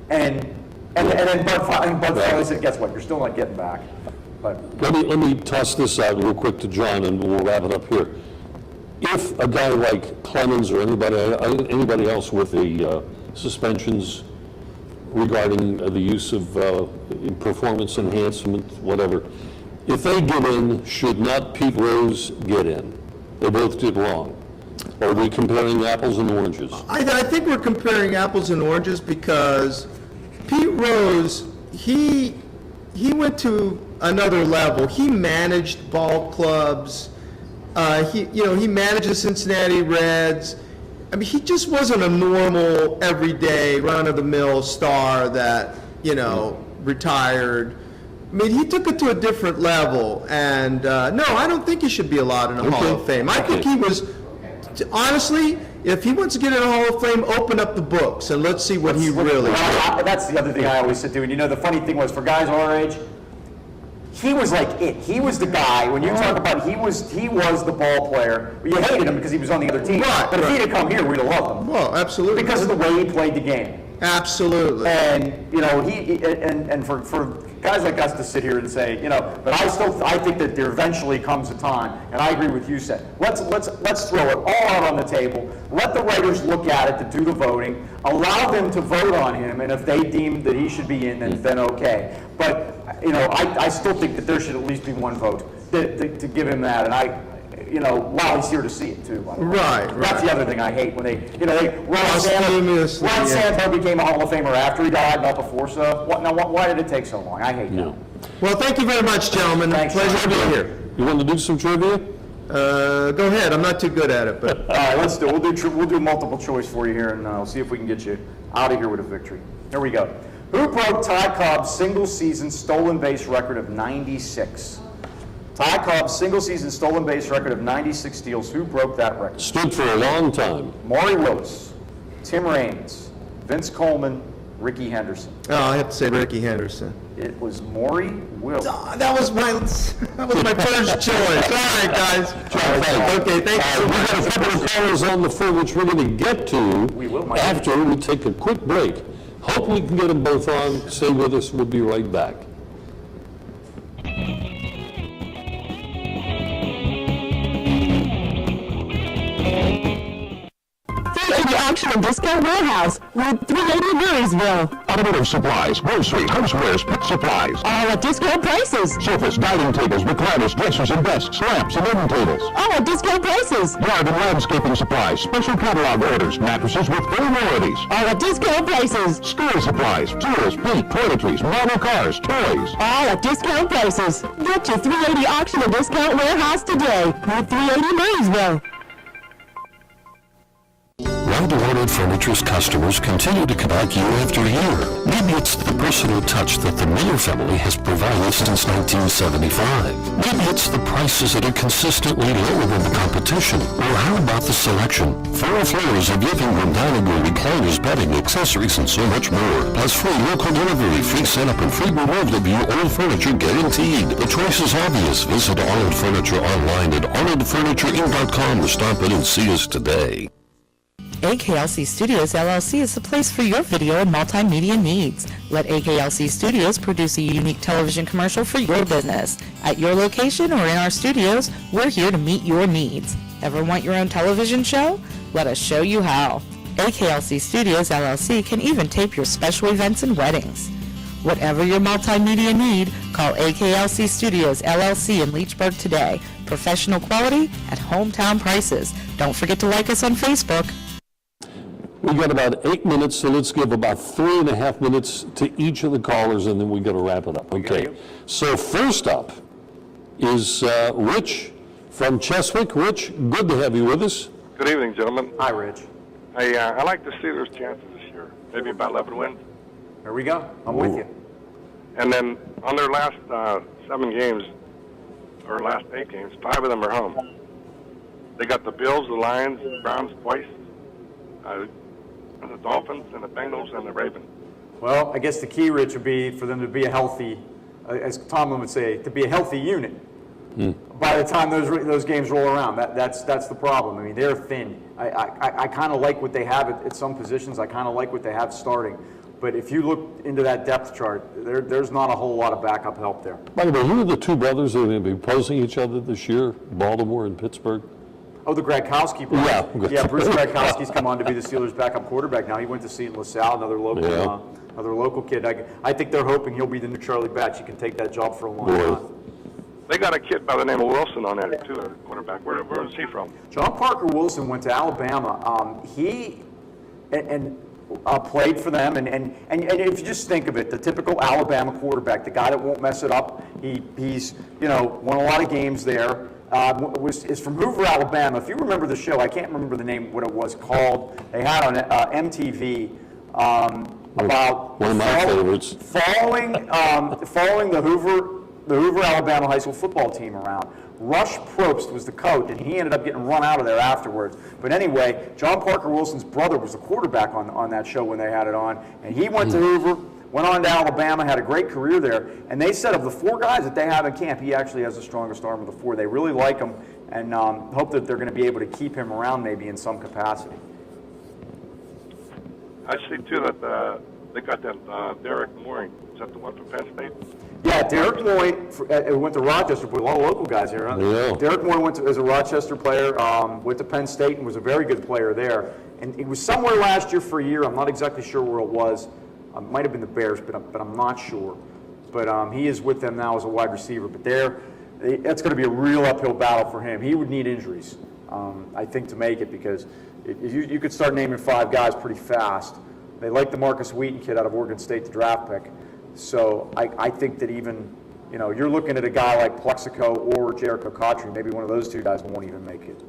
[SPEAKER 2] And then Bud finally said, guess what, you're still not getting back. But
[SPEAKER 1] Let me toss this out real quick to John, and we'll wrap it up here. If a guy like Clemens or anybody else with the suspensions regarding the use of performance enhancement, whatever, if they get in, should not Pete Rose get in? They both did wrong. Are we comparing apples and oranges?
[SPEAKER 8] I think we're comparing apples and oranges because Pete Rose, he went to another level. He managed ball clubs. He managed the Cincinnati Reds. I mean, he just wasn't a normal, everyday, run-of-the-mill star that, retired. I mean, he took it to a different level. And, no, I don't think he should be allowed in the Hall of Fame. I think he was, honestly, if he wants to get in the Hall of Fame, open up the books and let's see what he really did.
[SPEAKER 2] That's the other thing I always said to him. The funny thing was, for guys our age, he was like it. He was the guy. When you talk about he was the ball player. You hated him because he was on the other team.
[SPEAKER 8] Right,
[SPEAKER 2] but if he'd have come here, we'd have loved him.
[SPEAKER 8] Well, absolutely.
[SPEAKER 2] Because of the way he played the game.
[SPEAKER 8] Absolutely.
[SPEAKER 2] And and for guys like us to sit here and say, but I think that there eventually comes a time, and I agree with you, Seth. Let's throw it all out on the table. Let the writers look at it to do the voting. Allow them to vote on him, and if they deem that he should be in, then okay. But I still think that there should at least be one vote to give him that, and while he's here to see it too. By the way.
[SPEAKER 8] Right.
[SPEAKER 2] That's the other thing I hate when Ron
[SPEAKER 8] Famously,
[SPEAKER 2] Santo became a Hall of Famer after he died, not before. So why did it take so long? I hate that.
[SPEAKER 8] Well, thank you very much, gentlemen.
[SPEAKER 2] Thanks,
[SPEAKER 8] Pleasure
[SPEAKER 2] John.
[SPEAKER 8] to be here.
[SPEAKER 1] You want to do some trivia?
[SPEAKER 8] Go ahead. I'm not too good at it, but
[SPEAKER 2] All right, let's do it. We'll do multiple choice for you here, and we'll see if we can get you out of here with a victory. Here we go. Who broke Ty Cobb's single-season stolen base record of 96? Ty Cobb's single-season stolen base record of 96 steals. Who broke that record?
[SPEAKER 1] Stood for a long time.
[SPEAKER 2] Maury Willis, Tim Raines, Vince Coleman, Ricky Henderson.
[SPEAKER 8] oh, I have to say Ricky Henderson.
[SPEAKER 2] It was Maury Willis.
[SPEAKER 8] That was my first choice. All right, guys. Okay, thank you so
[SPEAKER 1] We
[SPEAKER 8] much.
[SPEAKER 1] got a couple of callers on the phone, which we're going to get to
[SPEAKER 2] We will, Mike.
[SPEAKER 1] after we take a quick break. Hope we can get them both on. Stay with us. We'll be right back.
[SPEAKER 10] Auction and Discount Warehouse, Route 380 Marysville.
[SPEAKER 11] Automotive supplies, grocery, housewares, pet supplies.
[SPEAKER 10] All at discount prices.
[SPEAKER 11] Sofas, dining tables, recliners, dressers and desks, lamps and end tables.
[SPEAKER 10] All at discount prices.
[SPEAKER 11] Yard and landscaping supplies, special catalog orders, mattresses with full warranties.
[SPEAKER 10] All at discount prices.
[SPEAKER 11] School supplies, tools, paint, toiletries, model cars, toys.
[SPEAKER 10] All at discount prices. Get to 380 Auction and Discount Warehouse today, Route 380 Marysville.
[SPEAKER 9] Why do Ornate Furniture's customers continue to come back year after year? Maybe it's the personal touch that the Miller family has provided since 1975. Maybe it's the prices that are consistently lower than the competition. Or how about the selection? 4 floors of living room, dining room, recliners, bedding, accessories, and so much more. Plus free local delivery, free setup, and free removal of your old furniture guaranteed. The choice is obvious. Visit Ornate Furniture online at ornatefurnitureind.com or stop in and see us today.
[SPEAKER 6] AKLC Studios LLC is the place for your video and multimedia needs. Let AKLC Studios produce a unique television commercial for your business. At your location or in our studios, we're here to meet your needs. Ever want your own television show? Let us show you how. AKLC Studios LLC can even tape your special events and weddings. Whatever your multimedia need, call AKLC Studios LLC in Leechburg today. Professional quality at hometown prices. Don't forget to like us on Facebook.
[SPEAKER 1] We've got about 8 minutes, so let's give about 3.5 minutes to each of the callers, and then we got to wrap it up. Okay. So first up is Rich from Cheswick. Rich, good to have you with us.
[SPEAKER 12] Good evening, gentlemen.
[SPEAKER 2] Hi, Rich.
[SPEAKER 12] I like the Steelers' chances this year. Maybe about 11 wins.
[SPEAKER 2] There we go. I'm with you.
[SPEAKER 12] And then on their last 7 games, or last 8 games, 5 of them are home. They got the Bills, the Lions, the Browns twice, the Dolphins, and the Bengals, and the Ravens.
[SPEAKER 2] Well, I guess the key, Rich, would be for them to be a healthy, as Tomlin would say, to be a healthy unit. By the time those games roll around, that's the problem. I mean, they're thin. I kind of like what they have at some positions. I kind of like what they have starting. But if you look into that depth chart, there's not a whole lot of backup help there.
[SPEAKER 1] By the way, who are the 2 brothers that are going to be opposing each other this year, Baltimore and Pittsburgh?
[SPEAKER 2] Oh, the Gradkowski brothers.
[SPEAKER 1] Yeah.
[SPEAKER 2] Yeah, Bruce Gradkowski's come on to be the Steelers' backup quarterback now. He went to Seton LaSalle, another local kid. I think they're hoping he'll be the new Charlie Batch. He can take that job for a long time.
[SPEAKER 12] They got a kid by the name of Wilson on that, too, a quarterback. Where is he from?
[SPEAKER 2] John Parker Wilson went to Alabama. He played for them, and if you just think of it, the typical Alabama quarterback, the guy that won't mess it up. He's won a lot of games there. Is from Hoover, Alabama. If you remember the show, I can't remember the name, what it was called. They had on MTV about
[SPEAKER 1] one of my favorites.
[SPEAKER 2] Following the Hoover, Alabama high school football team around. Rush Probst was the coach, and he ended up getting run out of there afterwards. But anyway, John Parker Wilson's brother was the quarterback on that show when they had it on, and he went to Hoover. Went on to Alabama, had a great career there, and they said of the 4 guys that they have in camp, he actually has the strongest arm of the 4. They really like him, and hope that they're going to be able to keep him around maybe in some capacity.
[SPEAKER 12] I see, too, that they got that Derek Moore. Is that the one from Penn State?
[SPEAKER 2] Yeah, Derek Moore went to Rochester, but a lot of local guys here, huh?
[SPEAKER 1] Yeah.
[SPEAKER 2] Derek Moore as a Rochester player, went to Penn State and was a very good player there. And he was somewhere last year for a year. I'm not exactly sure where it was. Might have been the Bears, but I'm not sure. But he is with them now as a wide receiver. But that's going to be a real uphill battle for him. He would need injuries, I think, to make it, because you could start naming 5 guys pretty fast. They like the Marcus Wheaton kid out of Oregon State, the draft pick. So I think that even, you're looking at a guy like Plexico or Jericho Cotry. Maybe one of those 2 guys won't even make it.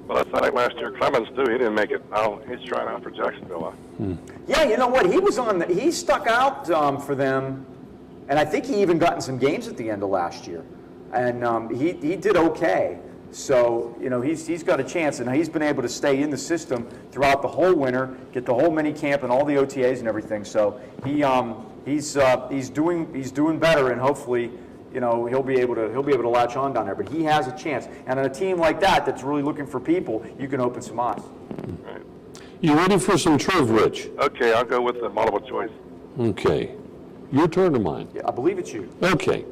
[SPEAKER 12] Well, that's like last year. Clemens, too, he didn't make it. Now he's trying out for Jacksonville.
[SPEAKER 2] Yeah, you know what? He stuck out for them, and I think he even got in some games at the end of last year. And he did okay. So, he's got a chance, and he's been able to stay in the system throughout the whole winter, get the whole mini camp and all the OTAs and everything. So he's doing better, and hopefully, he'll be able to latch on down there. But he has a chance, and on a team like that's really looking for people, you can open some eyes.
[SPEAKER 12] Right.
[SPEAKER 1] You ready for some truth, Rich?
[SPEAKER 12] Okay, I'll go with the multiple choice.
[SPEAKER 1] Okay. Your turn or mine?
[SPEAKER 2] Yeah, I believe it's you.
[SPEAKER 1] Okay.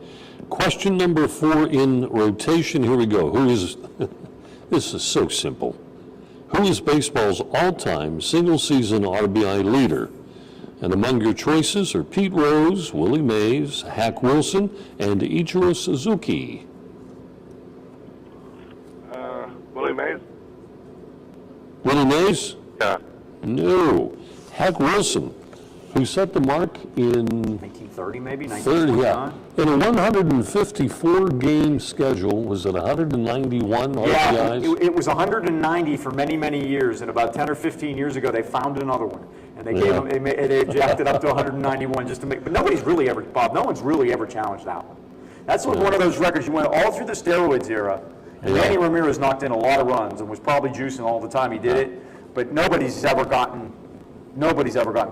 [SPEAKER 1] Question number 4 in rotation. Here we go. Who is, this is so simple. Who is baseball's all-time single-season RBI leader? And among your choices are Pete Rose, Willie Mays, Hack Wilson, and Ichiro Suzuki.
[SPEAKER 12] Willie Mays?
[SPEAKER 1] Willie Mays?
[SPEAKER 12] Yeah.
[SPEAKER 1] No. Hack Wilson, who set the mark in
[SPEAKER 2] 1930 maybe,
[SPEAKER 1] 30,
[SPEAKER 2] 1929?
[SPEAKER 1] in a 154-game schedule. Was it 191
[SPEAKER 2] Yeah,
[SPEAKER 1] RBIs?
[SPEAKER 2] it was 190 for many, many years, and about 10 or 15 years ago, they found another one. And they gave them, they jacked it up to 191 just to make, but nobody's really ever, Bob, no one's really ever challenged that one. That's one of those records, you went all through the steroids era, and Manny Ramirez knocked in a lot of runs and was probably juicing all the time he did it, but nobody's ever gotten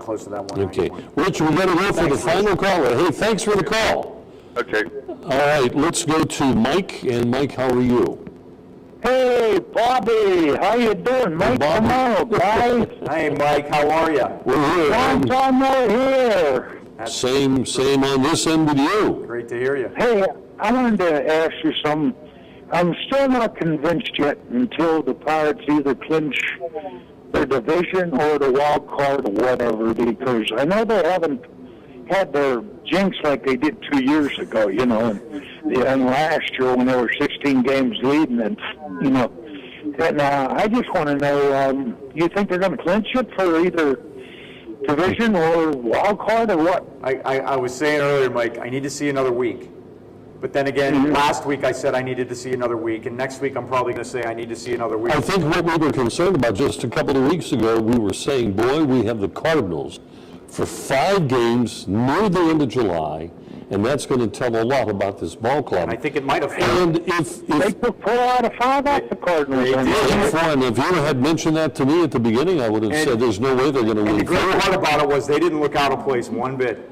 [SPEAKER 2] close to that 191.
[SPEAKER 1] Okay. Rich, we're going to go for the final caller. Hey, thanks for the call.
[SPEAKER 12] Okay.
[SPEAKER 1] All right, let's go to Mike. And Mike, how are you?
[SPEAKER 11] Hey, Bobby, how you doing? Mike,
[SPEAKER 1] Bobby.
[SPEAKER 11] come on, guys.
[SPEAKER 2] Hey, Mike, how are you?
[SPEAKER 1] We're here.
[SPEAKER 11] Long time no here.
[SPEAKER 1] Same on this end with you.
[SPEAKER 2] Great to hear you.
[SPEAKER 11] Hey, I wanted to ask you something. I'm still not convinced yet until the Pirates either clinch their division or the wild card or whatever, because I know they haven't had their jinx like they did 2 years ago, you know, and last year when they were 16 games leading, and, you know, and I just want to know, you think they're going to clinch it for either division or wild card or what?
[SPEAKER 2] I was saying earlier, Mike, I need to see another week. But then again, last week I said I needed to see another week, and next week I'm probably going to say I need to see another week.
[SPEAKER 1] I think what we were concerned about just a couple of weeks ago, we were saying, boy, we have the Cardinals for 5 games near the end of July, and that's going to tell a lot about this ball club.
[SPEAKER 2] And I think it might have.
[SPEAKER 1] And if
[SPEAKER 11] They took 4 out of 5 off the Cardinals.
[SPEAKER 1] if you had mentioned that to me at the beginning, I would have said there's no way they're going to win.
[SPEAKER 2] The great part about it was they didn't look out of place one bit.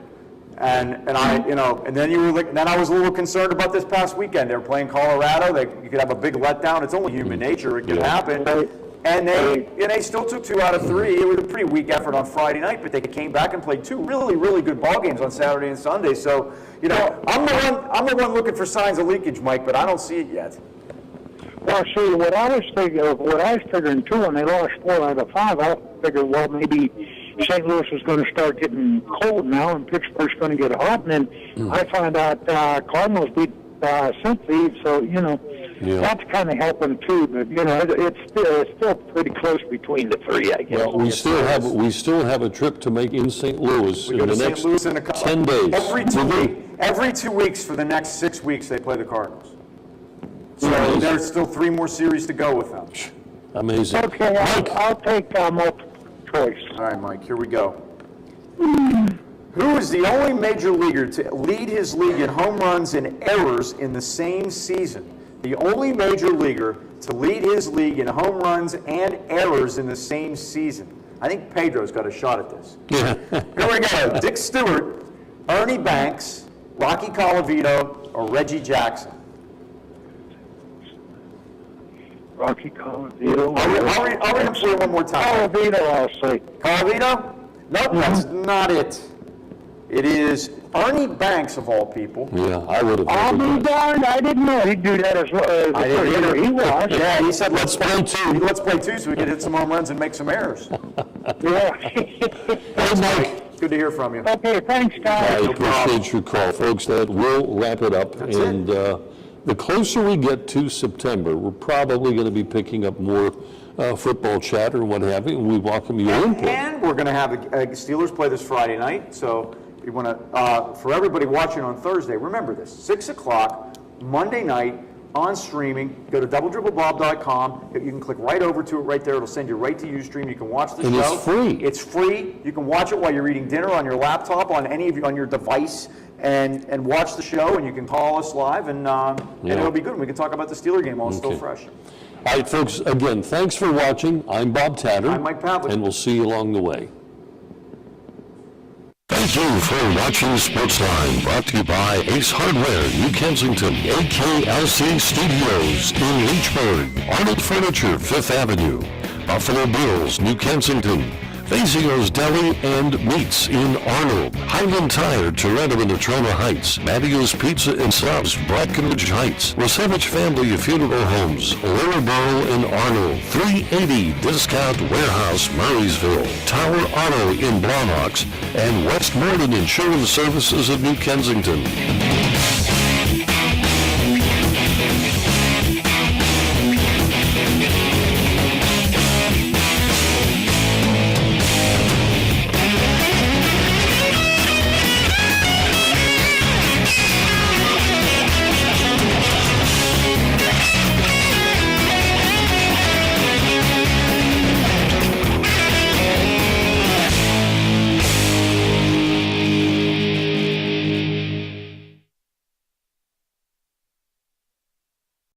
[SPEAKER 2] And I, you know, and then then I was a little concerned about this past weekend. They were playing Colorado. You could have a big letdown. It's only human nature. It can happen. And they still took 2 out of 3. It was a pretty weak effort on Friday night, but they came back and played 2 really, really good ball games on Saturday and Sunday. So, you know, I'm the one looking for signs of leakage, Mike, but I don't see it yet.
[SPEAKER 11] Well, see, what I was figuring too, when they lost 4 out of 5, I figured, well, maybe St. Louis is going to start getting cold now, and Pittsburgh's going to get hot, and then I find out Cardinals beat Cincinnati, so, you know, that's kind of helping too, but, you know, it's still pretty close between the 3, I guess.
[SPEAKER 1] Well, we still have a trip to make in St. Louis in the next 10 days.
[SPEAKER 2] Every 2 weeks for the next 6 weeks, they play the Cardinals. So there's still 3 more series to go with them.
[SPEAKER 1] Amazing.
[SPEAKER 11] Okay, I'll take multiple choice.
[SPEAKER 2] All right, Mike, here we go. Who is the only major leaguer to lead his league in home runs and errors in the same season? The only major leaguer to lead his league in home runs and errors in the same season. I think Pedro's got a shot at this. Here we go. Dick Stewart, Ernie Banks, Rocky Colavito, or Reggie Jackson.
[SPEAKER 11] Rocky Colavito.
[SPEAKER 2] I'll read them for you one more time.
[SPEAKER 11] Colavito, I'll say.
[SPEAKER 2] Colavito? Nope, that's not it. It is Ernie Banks, of all people.
[SPEAKER 1] Yeah, I would have.
[SPEAKER 11] I'll be darned, I didn't know he'd do that as well.
[SPEAKER 2] I didn't either.
[SPEAKER 11] He was.
[SPEAKER 2] Yeah, he said, let's play 2. Let's play 2 so we can hit some home runs and make some errors.
[SPEAKER 11] Yeah.
[SPEAKER 2] Hey, Mike. Good to hear from you.
[SPEAKER 11] Okay, thanks,
[SPEAKER 1] I
[SPEAKER 11] guys.
[SPEAKER 1] appreciate your call, folks. That will wrap it up. The closer we get to September, we're probably going to be picking up more football chat or what have you. We welcome your input.
[SPEAKER 2] And we're going to have Steelers play this Friday night. So you want to, for everybody watching on Thursday, remember this: 6 o'clock Monday night on streaming. Go to doubledribblebob.com. You can click right over to it right there. It'll send you right to Ustream. You can watch the show.
[SPEAKER 1] And it's free.
[SPEAKER 2] It's free. You can watch it while you're eating dinner on your laptop, on your device. And watch the show, and you can call us live, and it'll be good. We can talk about the Steeler game while it's still fresh.
[SPEAKER 1] All right, folks, again, thanks for watching. I'm Bob Tatter.
[SPEAKER 2] I'm Mike Pavlik.
[SPEAKER 1] And we'll see you along the way.
[SPEAKER 9] Thank you for watching Sportsline, brought to you by Ace Hardware, New Kensington, AKLC Studios in Leechburg, Arnold Furniture, 5th Avenue, Buffalo Bills, New Kensington, Fazio's Deli and Meats in Arnold, Highland Tire, Toronto and Natrona Heights, Mattio's Pizza and Subs, Brackenridge Heights, Rosevich Family Funeral Homes, Lillerboro and Arnold, 380 Discount Warehouse, Murraysville, Tower Auto in Blawnox, and Westmoreland Insurance Services of New Kensington.